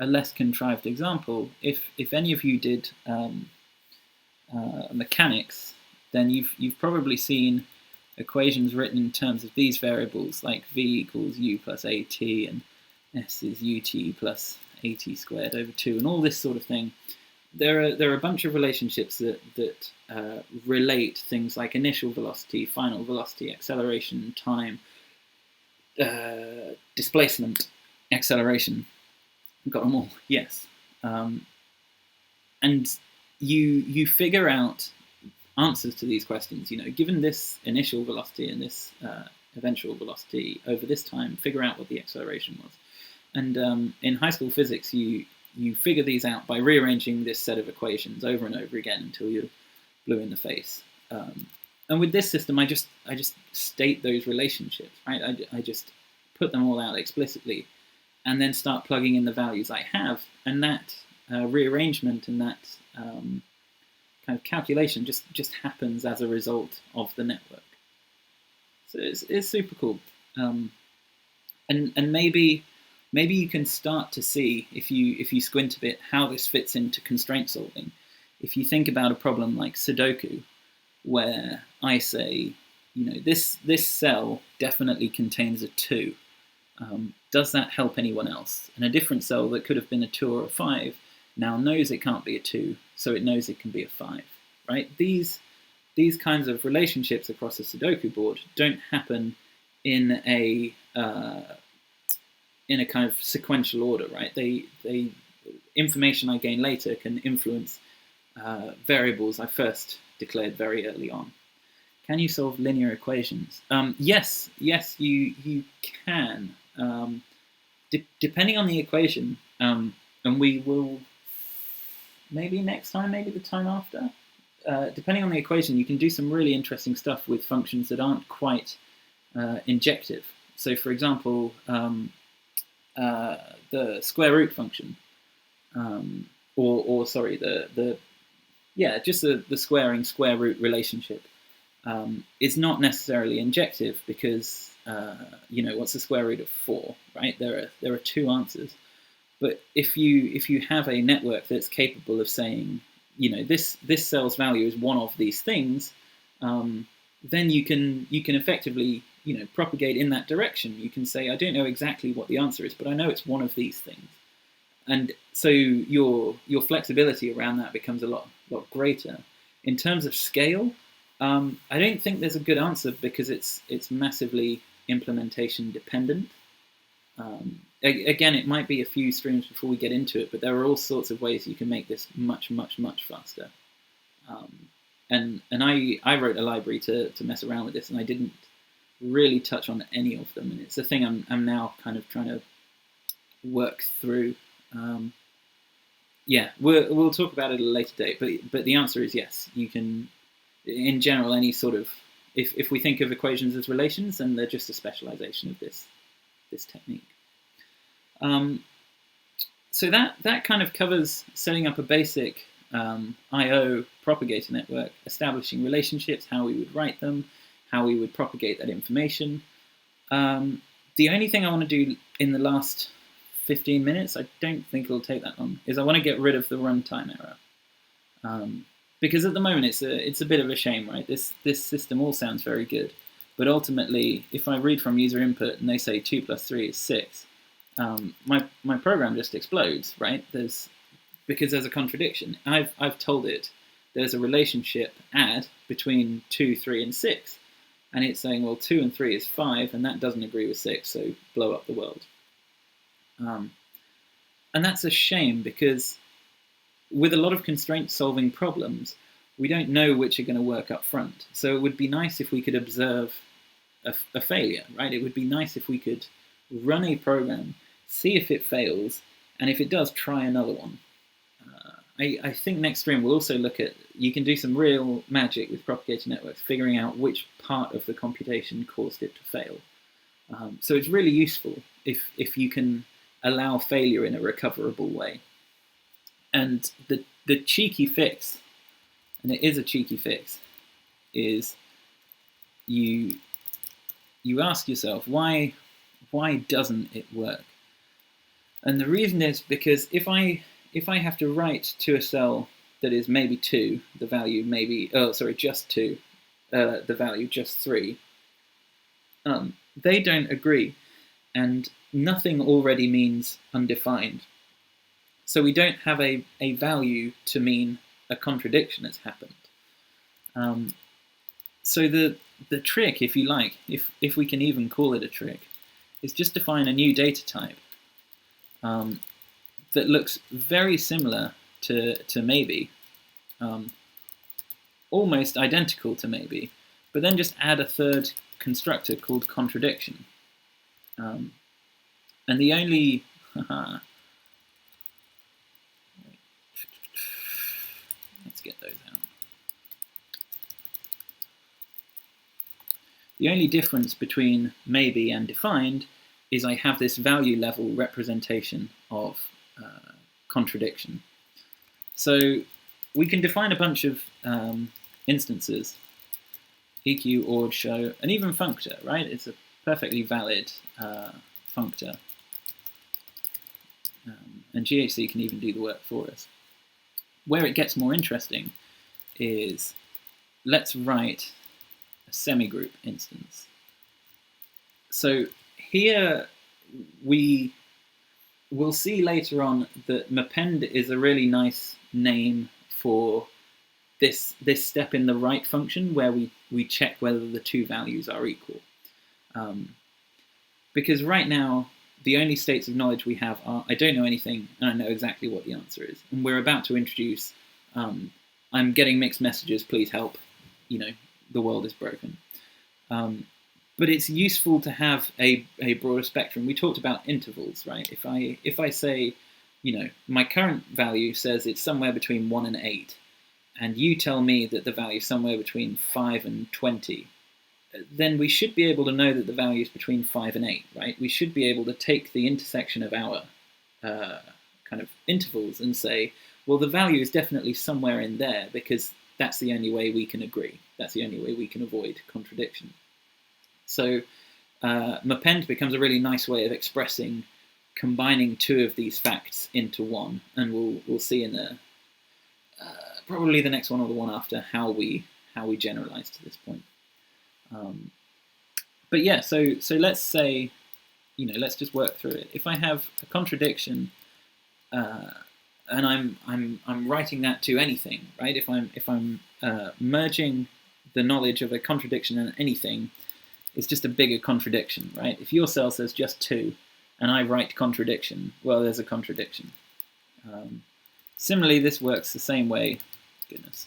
less contrived example, if any of you did mechanics, then you've probably seen equations written in terms of these variables, like v equals u plus at, and s is ut plus at squared over 2, and all this sort of thing. There are a bunch of relationships that relate things like initial velocity, final velocity, acceleration, time, displacement, acceleration. Got them all, yes. And you figure out answers to these questions. Given this initial velocity and this eventual velocity over this time, figure out what the acceleration was. And in high school physics, you figure these out by rearranging this set of equations over and over again until you're blue in the face. And with this system, I just state those relationships, right? I just put them all out explicitly, and then start plugging in the values I have, and that rearrangement and that kind of calculation just happens as a result of the network. So it's super cool, and maybe you can start to see, if you squint a bit, how this fits into constraint solving. If you think about a problem like Sudoku, where I say, this cell definitely contains a 2. Does that help anyone else? And a different cell that could have been a 2 or a 5 now knows it can't be a 2, so it knows it can be a 5, right? These kinds of relationships across a Sudoku board don't happen in a kind of sequential order, right? They information I gain later can influence variables I first declared very early on. Can you solve linear equations? Yes, you can. Depending on the equation, and we will maybe next time, maybe the time after. Depending on the equation, you can do some really interesting stuff with functions that aren't quite injective. So, for example, the square root function, sorry, just the squaring square root relationship is not necessarily injective because what's the square root of 4, right? There are 2 answers. But if you have a network that's capable of saying, this cell's value is one of these things, then you can effectively propagate in that direction. You can say, I don't know exactly what the answer is, but I know it's one of these things. And so your flexibility around that becomes a lot greater. In terms of scale, I don't think there's a good answer because it's massively implementation dependent. Again, it might be a few streams before we get into it, but there are all sorts of ways you can make this much, much, much faster. And I wrote a library to mess around with this, and I didn't really touch on any of them. And it's a thing I'm now kind of trying to work through. We'll talk about it at a later date, but the answer is yes. You can, in general, any sort of, if we think of equations as relations, then they're just a specialization of this technique. So that kind of covers setting up a basic I/O propagator network, establishing relationships, how we would write them, how we would propagate that information. The only thing I want to do in the last 15 minutes, I don't think it'll take that long, is I want to get rid of the runtime error. Because at the moment it's a bit of a shame, right? This system all sounds very good, but ultimately, if I read from user input and they say 2 plus 3 is 6, my program just explodes, right? Because there's a contradiction. I've told it there's a relationship add between 2, 3, and 6, and it's saying, well, 2 and 3 is 5, and that doesn't agree with 6, so blow up the world. And that's a shame because with a lot of constraint solving problems, we don't know which are going to work up front. So it would be nice if we could observe a failure, right? It would be nice if we could run a program, see if it fails, and if it does, try another one. I think next stream we'll also look at, you can do some real magic with propagator networks, figuring out which part of the computation caused it to fail. So it's really useful if you can allow failure in a recoverable way. And the cheeky fix, and it is a cheeky fix, is you you ask yourself, why doesn't it work? And the reason is because if I have to write to a cell that is maybe 2, the value maybe, just 2, the value just 3, they don't agree, and nothing already means undefined. So we don't have a value to mean a contradiction has happened. So the trick, if you like, if we can even call it a trick, is just define a new data type that looks very similar to maybe, almost identical to maybe, but then just add a third constructor called contradiction. And the only let's get those out. The only difference between maybe and defined is I have this value level representation of contradiction. So we can define a bunch of instances, EQ, ord, show, and even functor, right? It's a perfectly valid functor. And GHC can even do the work for us. Where it gets more interesting is, let's write a semigroup instance. So here we will see later on that mappend is a really nice name for this step in the right function where we check whether the two values are equal. Because right now, the only states of knowledge we have are, I don't know anything, and I know exactly what the answer is. And we're about to introduce, I'm getting mixed messages, please help, the world is broken. But it's useful to have a broader spectrum. We talked about intervals, right? If I say, my current value says it's somewhere between 1 and 8, and you tell me that the value is somewhere between 5 and 20, then we should be able to know that the value is between 5 and 8, right? We should be able to take the intersection of our kind of intervals and say, well, the value is definitely somewhere in there because that's the only way we can agree. That's the only way we can avoid contradiction. So mappend becomes a really nice way of expressing combining two of these facts into one, and we'll see in the probably the next one or the one after how we generalize to this point. But yeah, so let's say, let's just work through it. If I have a contradiction, and I'm writing that to anything, right? If I'm merging the knowledge of a contradiction and anything, it's just a bigger contradiction, right? If your cell says just 2, and I write contradiction, well, there's a contradiction. Similarly, this works the same way. Goodness,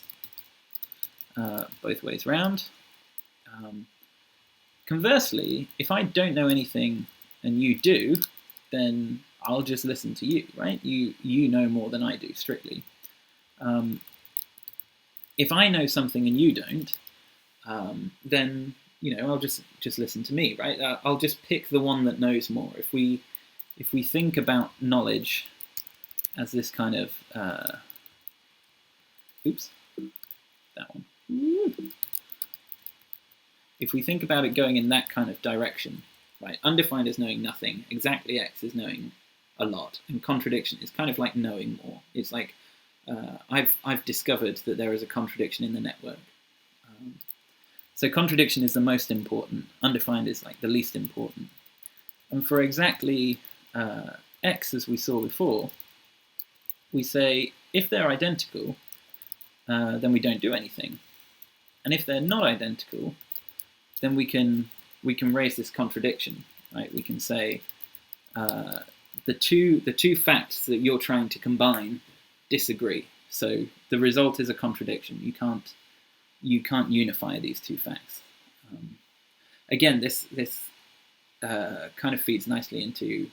both ways round. Conversely, if I don't know anything and you do, then I'll just listen to you, right? You know more than I do, strictly. If I know something and you don't, then I'll just listen to me, right? I'll just pick the one that knows more. If we think about knowledge as this kind of oops, that one. If we think about it going in that kind of direction, right? Undefined is knowing nothing. Exactly X is knowing a lot, and contradiction is kind of like knowing more. It's like I've discovered that there is a contradiction in the network. So contradiction is the most important. Undefined is like the least important. And for exactly X, as we saw before, we say if they're identical, then we don't do anything. And if they're not identical, then we can raise this contradiction, right? We can say the two facts that you're trying to combine disagree. So the result is a contradiction. You can't unify these two facts. Again, this kind of feeds nicely into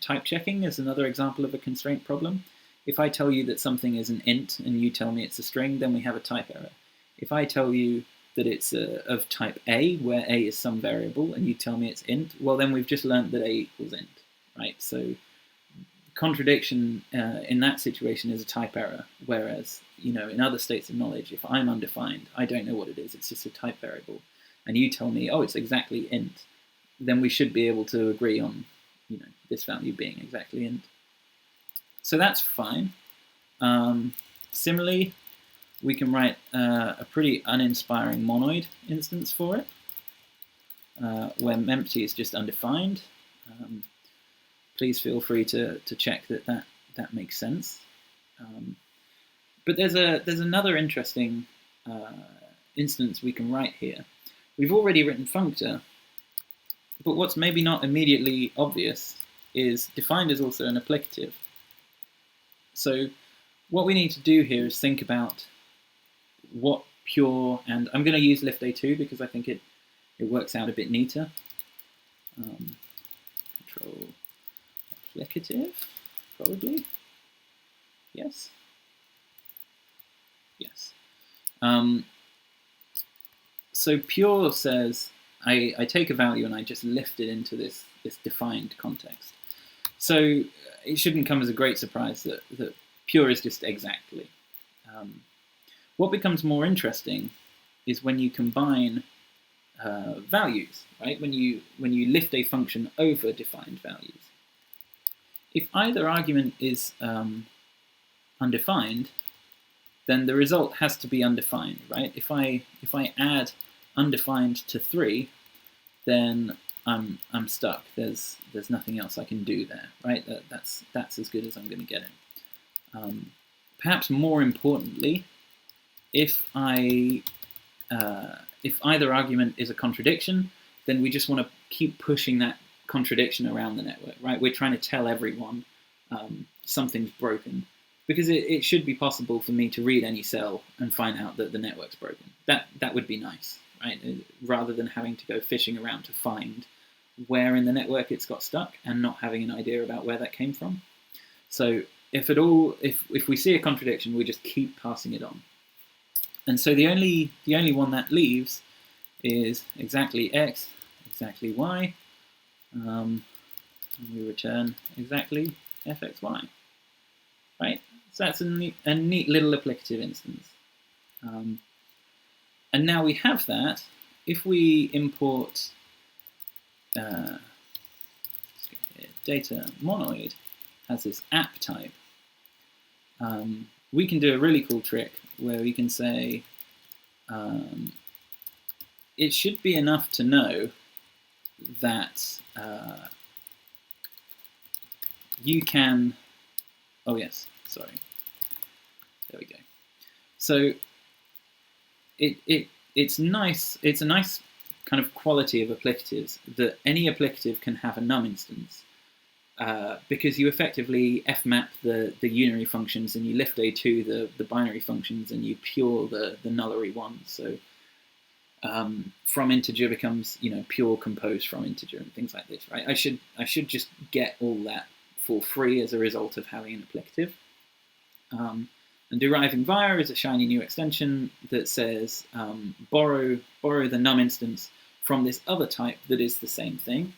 type checking as another example of a constraint problem. If I tell you that something is an int and you tell me it's a string, then we have a type error. If I tell you that it's of type A, where A is some variable, and you tell me it's int, well, then we've just learned that A equals int, right? So contradiction in that situation is a type error, whereas, in other states of knowledge, if I'm undefined, I don't know what it is, it's just a type variable, and you tell me, oh, it's exactly int, then we should be able to agree on, this value being exactly int. So that's fine. Similarly, we can write a pretty uninspiring monoid instance for it, where empty is just undefined. Please feel free to check that makes sense. But there's another interesting instance we can write here. We've already written functor, but what's maybe not immediately obvious is defined is also an applicative. So what we need to do here is think about what pure, and I'm going to use lift A2 because I think it works out a bit neater. Control applicative, probably. Yes. Yes. So pure says I take a value and I just lift it into this defined context. So it shouldn't come as a great surprise that pure is just exactly. What becomes more interesting is when you combine values, right? When you lift a function over defined values. If either argument is undefined, then the result has to be undefined, right? If I add undefined to 3, then I'm stuck. There's nothing else I can do there, right? That's as good as I'm going to get it. Perhaps more importantly, if either argument is a contradiction, then we just want to keep pushing that contradiction around the network, right? We're trying to tell everyone something's broken, because it should be possible for me to read any cell and find out that the network's broken. That would be nice, right? Rather than having to go fishing around to find where in the network it's got stuck and not having an idea about where that came from. So if we see a contradiction, we just keep passing it on. And so the only one that leaves is exactly x, exactly y, and we return exactly fxy, right? So that's a neat little applicative instance. And now we have that. If we import data monoid has this app type, we can do a really cool trick where we can say it should be enough to know that you can, oh yes, sorry, there we go. So it's nice, it's a nice kind of quality of applicatives that any applicative can have a num instance, because you effectively fmap the unary functions and you lift A2 the binary functions and you pure the nullary ones. So from integer becomes pure composed from integer and things like this, right? I should just get all that for free as a result of having an applicative. And deriving via is a shiny new extension that says borrow the num instance from this other type that is the same thing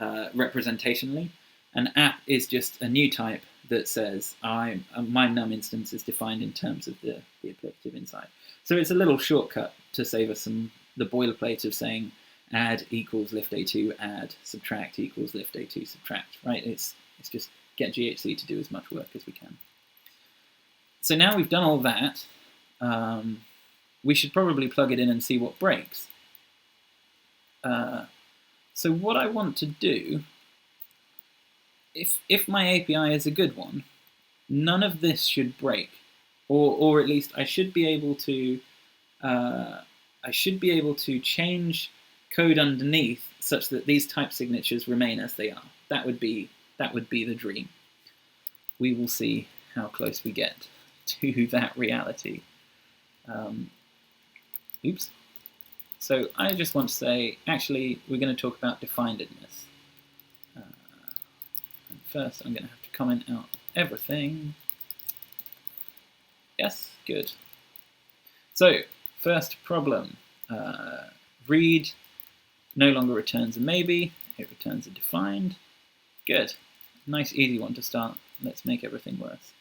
representationally. An app is just a new type that says my num instance is defined in terms of the applicative inside. So it's a little shortcut to save us the boilerplate of saying add equals lift A2 add, subtract equals lift A2 subtract, right? It's just get GHC to do as much work as we can. So now we've done all that, we should probably plug it in and see what breaks. So what I want to do, if my API is a good one, none of this should break, or at least I should be able to change code underneath such that these type signatures remain as they are. That would be the dream. We will see how close we get to that reality. Oops. So I just want to say, actually, we're going to talk about definedness. And first, I'm going to have to comment out everything. Yes, good. So, first problem. Read no longer returns a maybe, it returns a defined. Good. Nice, easy one to start. Let's make everything worse.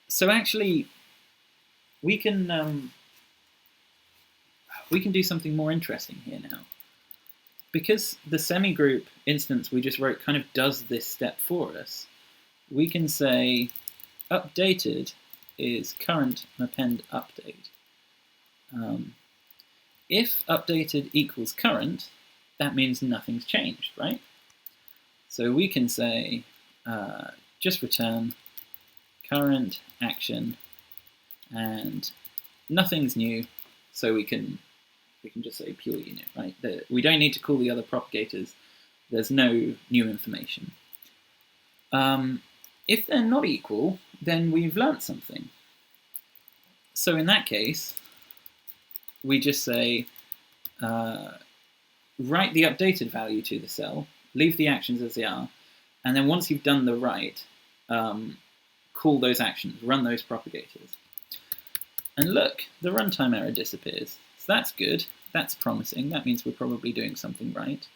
So actually, we can do something more interesting here now. because the semigroup instance we just wrote kind of does this step for us, we can say updated is current append update. If updated equals current, that means nothing's changed, right? So we can say just return current action, and nothing's new, so we can just say pure unit, right? We don't need to call the other propagators. There's no new information. If they're not equal, then we've learnt something. So in that case, we just say write the updated value to the cell, leave the actions as they are, and then once you've done the write, call those actions, run those propagators. And look, the runtime error disappears. So that's good, that's promising, that means we're probably doing something right.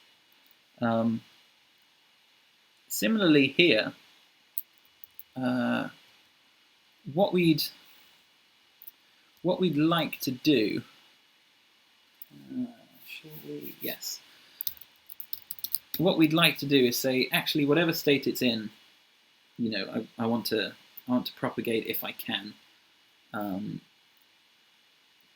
Similarly here, what we'd like to do, shall we? Yes. What we'd like to do is say, actually, whatever state it's in, you know, I want to propagate if I can,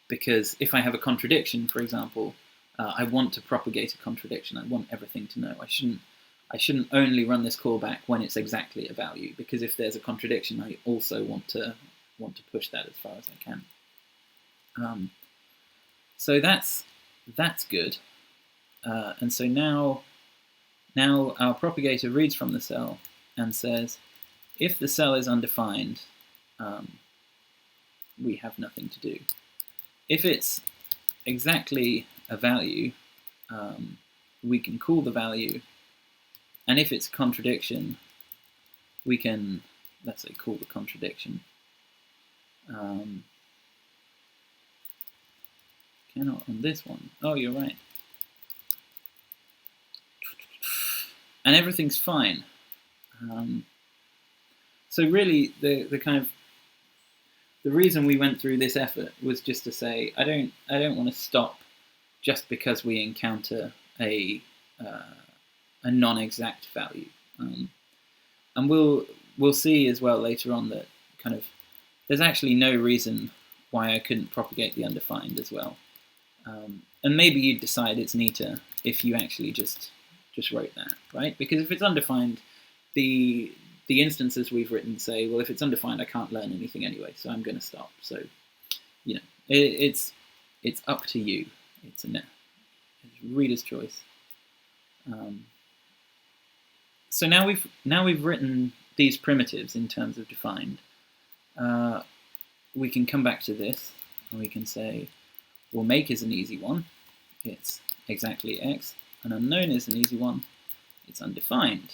because if I have a contradiction, for example, I want to propagate a contradiction. I want everything to know. I shouldn't only run this callback when it's exactly a value, because if there's a contradiction, I also want to push that as far as I can. So that's good. And so now our propagator reads from the cell and says, if the cell is undefined, we have nothing to do. If it's exactly a value, we can call the value, and if it's a contradiction, we can, let's say, call the contradiction. Cannot on this one. Oh, you're right. And everything's fine. So really, the reason we went through this effort was just to say, I don't want to stop just because we encounter a non-exact value. And we'll see as well later on that kind of there's actually no reason why I couldn't propagate the undefined as well. And maybe you'd decide it's neater if you actually just wrote that, right? Because if it's undefined, the instances we've written say, well, if it's undefined, I can't learn anything anyway, so I'm going to stop. So, you know, it's up to you. It's a reader's choice. So now we've written these primitives in terms of defined. We can come back to this and we can say, well, make is an easy one. It's exactly x. An unknown is an easy one. It's undefined.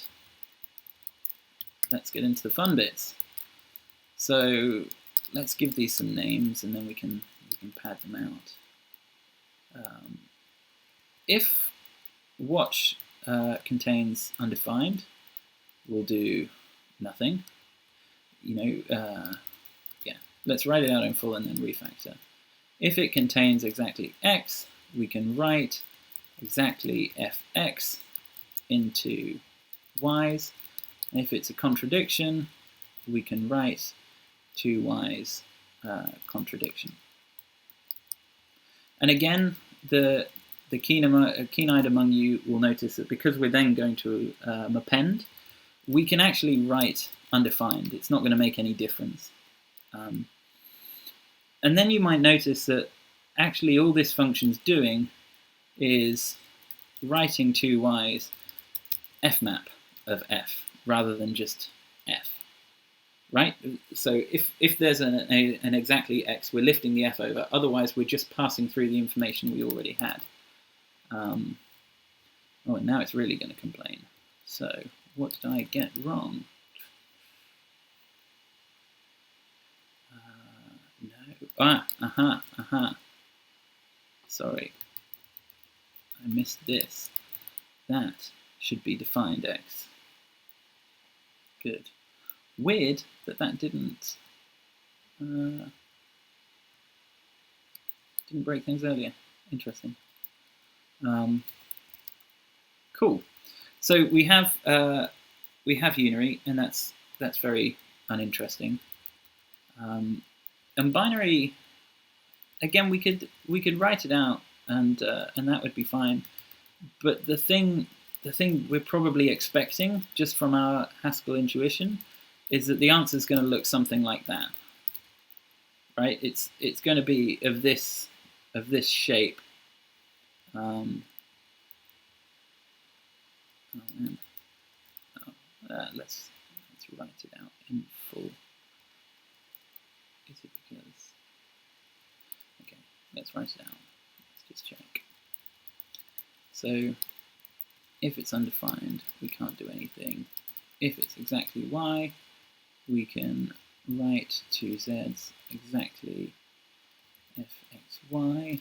Let's get into the fun bits. So let's give these some names and then we can pad them out. If watch contains undefined, we'll do nothing. You know, yeah. Let's write it out in full and then refactor. If it contains exactly x, we can write exactly fx into y's. And if it's a contradiction, we can write 2y's contradiction. And again, the keen-eyed among you will notice that because we're then going to append, we can actually write undefined. It's not going to make any difference. And then you might notice that actually all this function's doing is writing 2y's fmap of f rather than just f, right? So if there's an exactly x, we're lifting the f over. Otherwise, we're just passing through the information we already had. Oh, and now it's really going to complain. So what did I get wrong? No. Sorry. I missed this. That should be defined x. Good. Weird that didn't break things earlier. Interesting. Cool. So we have unary, and that's very uninteresting. And binary, again, we could write it out, and that would be fine. But the thing we're probably expecting, just from our Haskell intuition, is that the answer is going to look something like that, right? It's going to be of this shape. Let's write it out in full. Is it because? Okay, let's write it out. Let's just check. So, if it's undefined, we can't do anything. If it's exactly y, we can write two z's exactly fxy.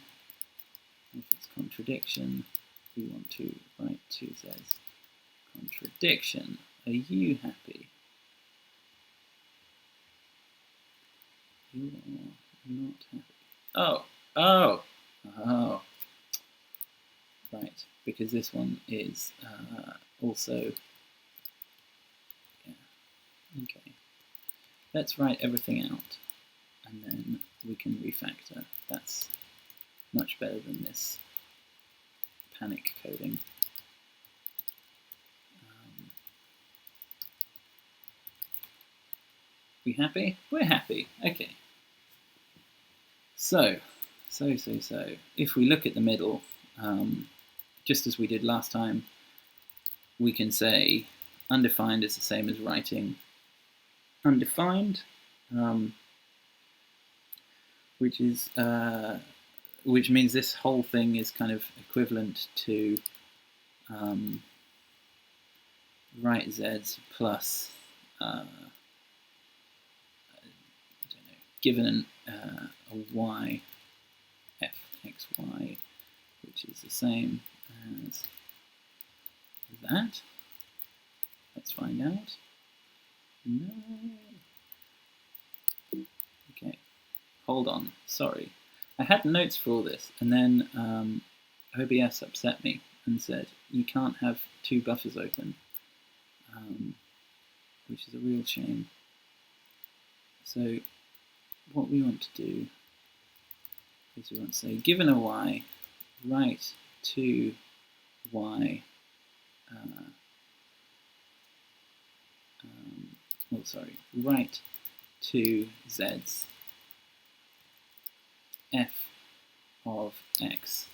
If it's contradiction, we want to write two z's contradiction. Are you happy? You are not happy. Oh. Right, because this one is also, yeah, okay. Let's write everything out, and then we can refactor. That's much better than this panic coding. We happy? We're happy. Okay. So, if we look at the middle, just as we did last time, we can say undefined is the same as writing undefined, which means this whole thing is kind of equivalent to write z's plus given a y fxy, which is the same as that. Let's find out. No. Okay, hold on, sorry. I had notes for all this, and then OBS upset me and said, you can't have two buffers open, which is a real shame. So what we want to do is we want to say, given a y, write two y, write two z's f of x,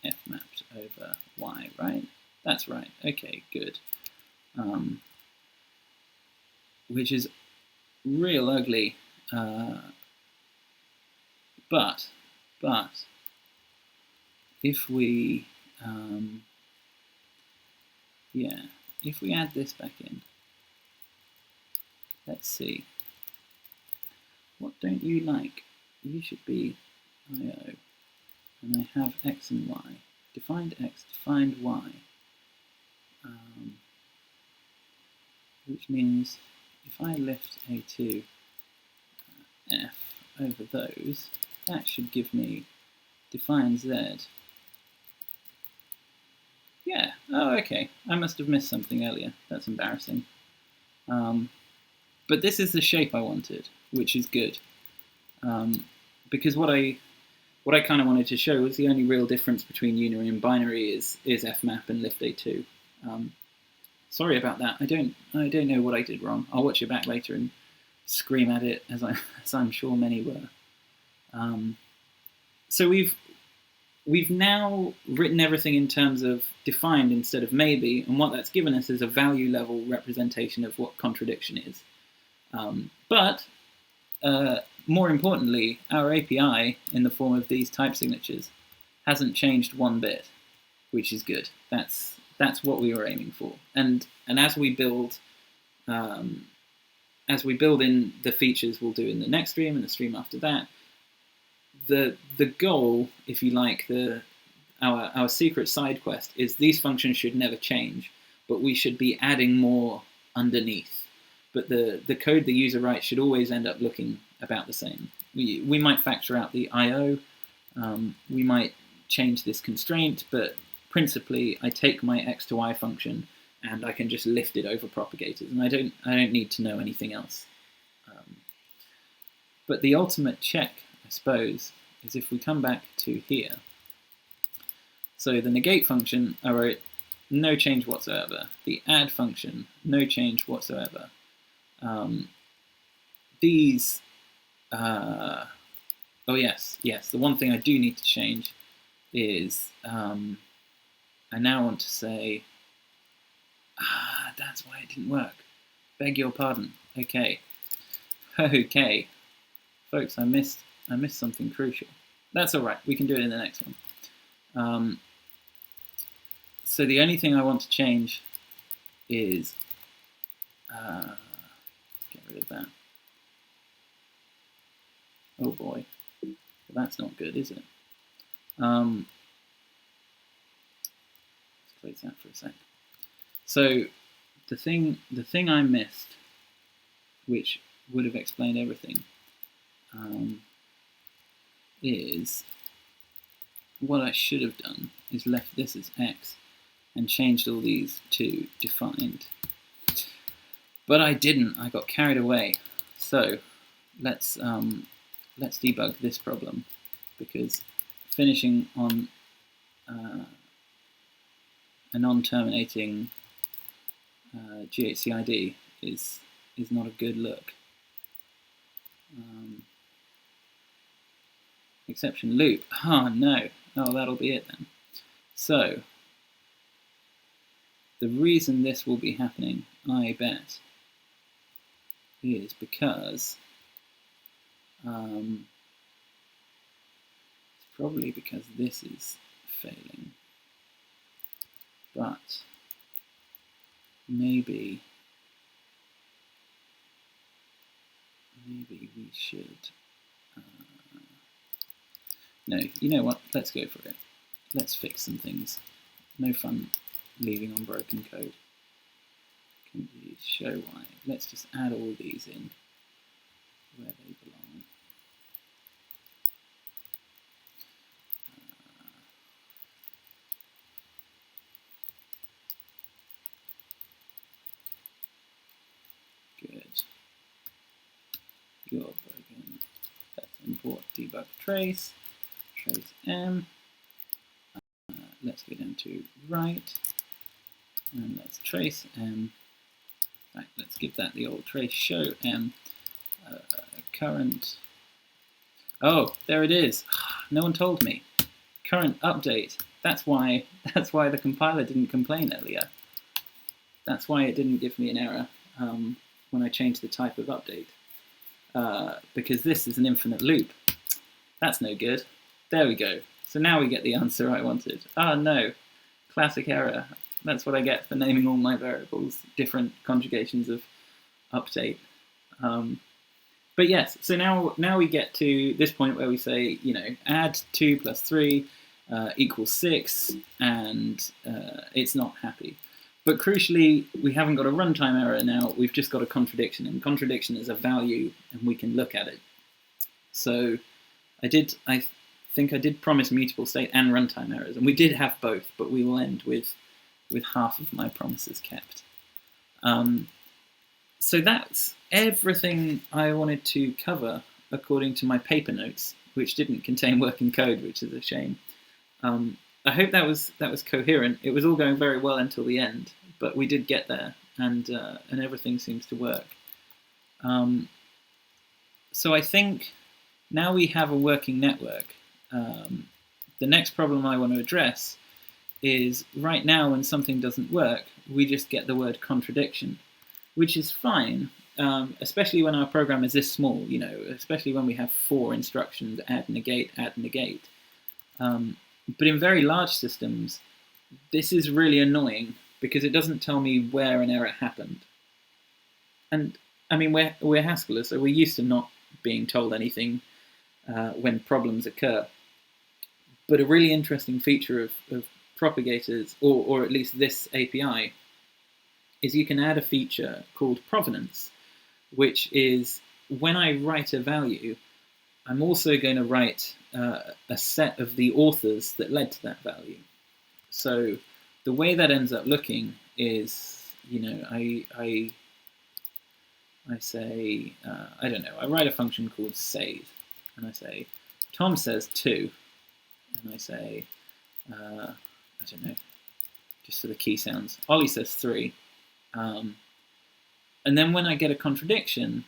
f mapped over y, right? That's right, okay, good. Which is real ugly, but if we if we add this back in, let's see, what don't you like? You should be IO, and I have x and y, defined x, defined y, which means if I lift a2 f over those, that should give me define z. Yeah, oh okay, I must have missed something earlier, that's embarrassing. But this is the shape I wanted, which is good. Because what I kind of wanted to show was the only real difference between unary and binary is fmap and lift a2. Sorry about that. I don't know what I did wrong. I'll watch it back later and scream at it, as I'm sure many were. So we've now written everything in terms of defined instead of maybe, and what that's given us is a value level representation of what contradiction is. But more importantly, our API in the form of these type signatures hasn't changed one bit, which is good. That's what we were aiming for. And as we build in the features we'll do in the next stream and the stream after that, the goal, if you like, our secret side quest is these functions should never change, but we should be adding more underneath. But the code the user writes should always end up looking about the same. We might factor out the I/O, we might change this constraint, but principally I take my x to y function and I can just lift it over propagators, and I don't need to know anything else. But the ultimate check, I suppose, is if we come back to here. So the negate function, I wrote no change whatsoever. The add function, no change whatsoever. These, oh yes, the one thing I do need to change is I now want to say, that's why it didn't work. Beg your pardon. Okay. Okay. Folks, I missed something crucial. That's all right. We can do it in the next one. So the only thing I want to change is get rid of that. Oh boy, well, that's not good, is it? Let's close that for a sec. So the thing I missed, which would have explained everything, is what I should have done is left this as x and changed all these to defined. But I didn't. I got carried away. So let's debug this problem, because finishing on a non-terminating GHCID is not a good look. Exception loop. Oh no. Oh, that'll be it then. So the reason this will be happening, I bet, is because it's probably because this is failing. But maybe we should. No, you know what? Let's go for it. Let's fix some things. No fun leaving on broken code. Can we show why? Let's just add all these in where they belong. Good. You're broken. Let's import debug trace. Trace m. Let's go down to right, and let's trace m. Right, let's give that the old trace show m current. Oh, there it is. No one told me. Current update. That's why the compiler didn't complain earlier. That's why it didn't give me an error when I changed the type of update. Because this is an infinite loop. That's no good. There we go. So now we get the answer I wanted. Ah, no. Classic error. That's what I get for naming all my variables different conjugations of update. But yes, so now we get to this point where we say, you know, add 2 plus 3 equals 6, and it's not happy. But crucially, we haven't got a runtime error now, we've just got a contradiction, and contradiction is a value, and we can look at it. So I think I did promise mutable state and runtime errors, and we did have both, but we will end with half of my promises kept. So that's everything I wanted to cover according to my paper notes, which didn't contain working code, which is a shame. I hope that was coherent. It was all going very well until the end, but we did get there, and everything seems to work. So I think now we have a working network. The next problem I want to address is right now when something doesn't work, we just get the word contradiction, which is fine, especially when our program is this small, you know, especially when we have 4 instructions, add, negate, add, negate. But in very large systems, this is really annoying because it doesn't tell me where an error happened. And I mean, we're Haskellers, so we're used to not being told anything when problems occur. But a really interesting feature of propagators, or at least this API, is you can add a feature called provenance, which is when I write a value, I'm also going to write a set of the authors that led to that value. So the way that ends up looking is, I say, I don't know, I write a function called save, and I say, Tom says 2, and I say, I don't know, just for the key sounds, Ollie says 3. And then when I get a contradiction,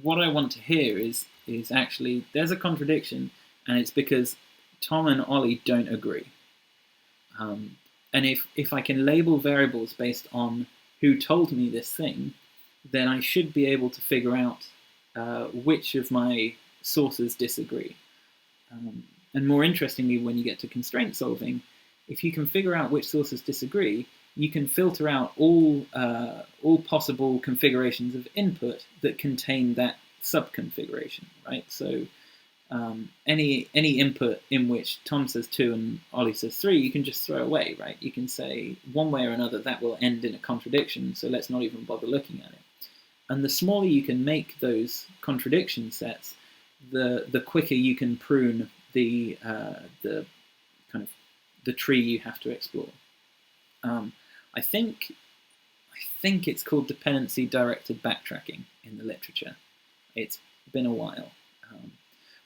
what I want to hear is actually, there's a contradiction, and it's because Tom and Ollie don't agree. And if I can label variables based on who told me this thing, then I should be able to figure out which of my sources disagree. And more interestingly, when you get to constraint solving, if you can figure out which sources disagree, you can filter out all possible configurations of input that contain that subconfiguration, right? So any input in which Tom says 2 and Ollie says 3, you can just throw away, right? You can say one way or another that will end in a contradiction, so let's not even bother looking at it. And the smaller you can make those contradiction sets, the quicker you can prune the kind of the tree you have to explore. I think it's called dependency directed backtracking in the literature. It's been a while,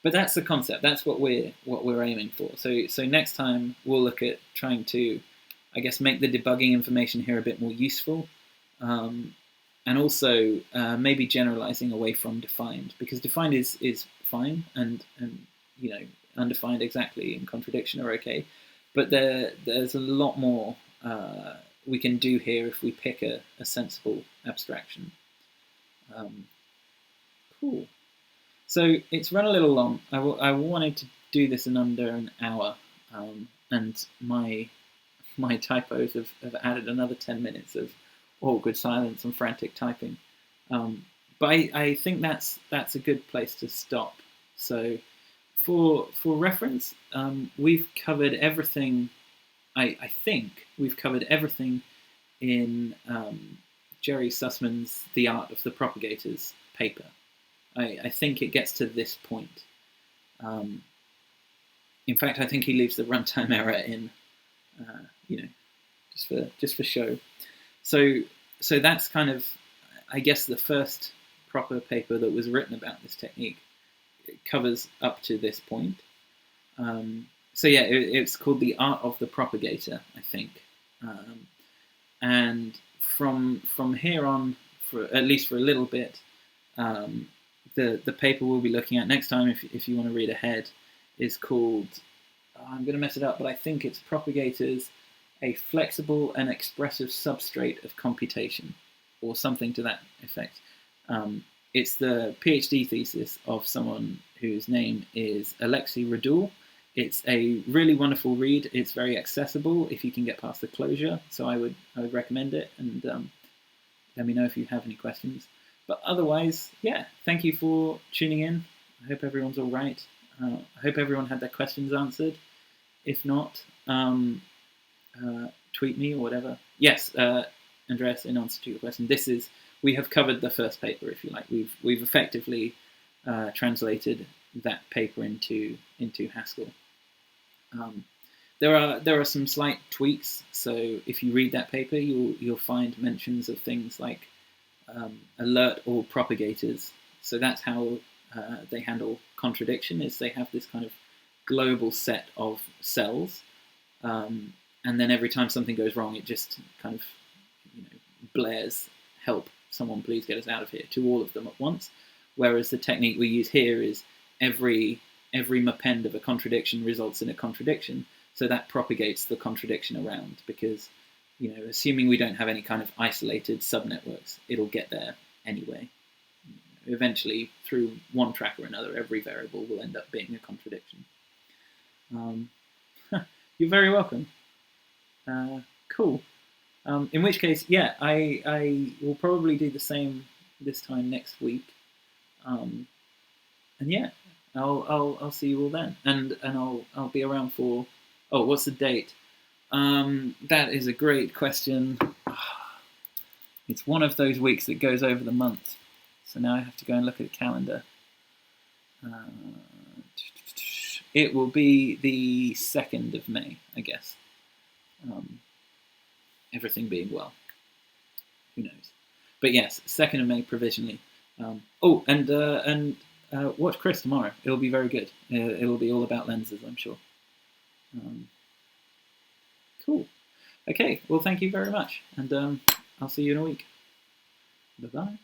but that's the concept. That's what we're aiming for. So next time we'll look at trying to, I guess, make the debugging information here a bit more useful, and also maybe generalizing away from defined, because defined is fine, and undefined exactly and contradiction are okay, but there's a lot more we can do here if we pick a sensible abstraction. Cool. So it's run a little long. I wanted to do this in under an hour, and my typos have added another 10 minutes of awkward silence and frantic typing. But I think that's a good place to stop. So for reference, we've covered everything. I think we've covered everything in Jerry Sussman's The Art of the Propagators paper. I think it gets to this point. In fact, I think he leaves the runtime error in, just for show. So that's kind of, I guess, the first proper paper that was written about this technique. It covers up to this point. So yeah, it's called The Art of the Propagator, I think. And from here on, for at least for a little bit, the paper we'll be looking at next time, if you want to read ahead, is called, I'm going to mess it up, but I think it's Propagators, a flexible and expressive substrate of computation, or something to that effect. It's the PhD thesis of someone whose name is Alexei Radul. It's a really wonderful read. It's very accessible if you can get past the closure, so I would recommend it, and let me know if you have any questions. But otherwise, yeah, thank you for tuning in. I hope everyone's all right. I hope everyone had their questions answered. If not, tweet me or whatever. Yes, Andreas, in answer to your question, we have covered the first paper, if you like. We've effectively translated that paper into Haskell. There are some slight tweaks. So if you read that paper, you'll find mentions of things like alert or propagators. So that's how they handle contradiction. Is they have this kind of global set of cells, and then every time something goes wrong, it just kind of blares, "Help! Someone please get us out of here," to all of them at once. Whereas the technique we use here is every mapend of a contradiction results in a contradiction, so that propagates the contradiction around, because assuming we don't have any kind of isolated subnetworks, it'll get there anyway. Eventually, through one track or another, every variable will end up being a contradiction. You're very welcome. Cool. In which case, yeah, I will probably do the same this time next week. And yeah, I'll see you all then, and I'll be around for. Oh, what's the date? That is a great question. It's one of those weeks that goes over the month, so now I have to go and look at the calendar. It will be the 2nd of May, I guess. everything being well. Who knows? But yes, 2nd of May provisionally. Oh, and watch Chris tomorrow. It'll be very good. It'll be all about lenses, I'm sure. Cool. Okay, well, thank you very much, and I'll see you in a week. Bye-bye.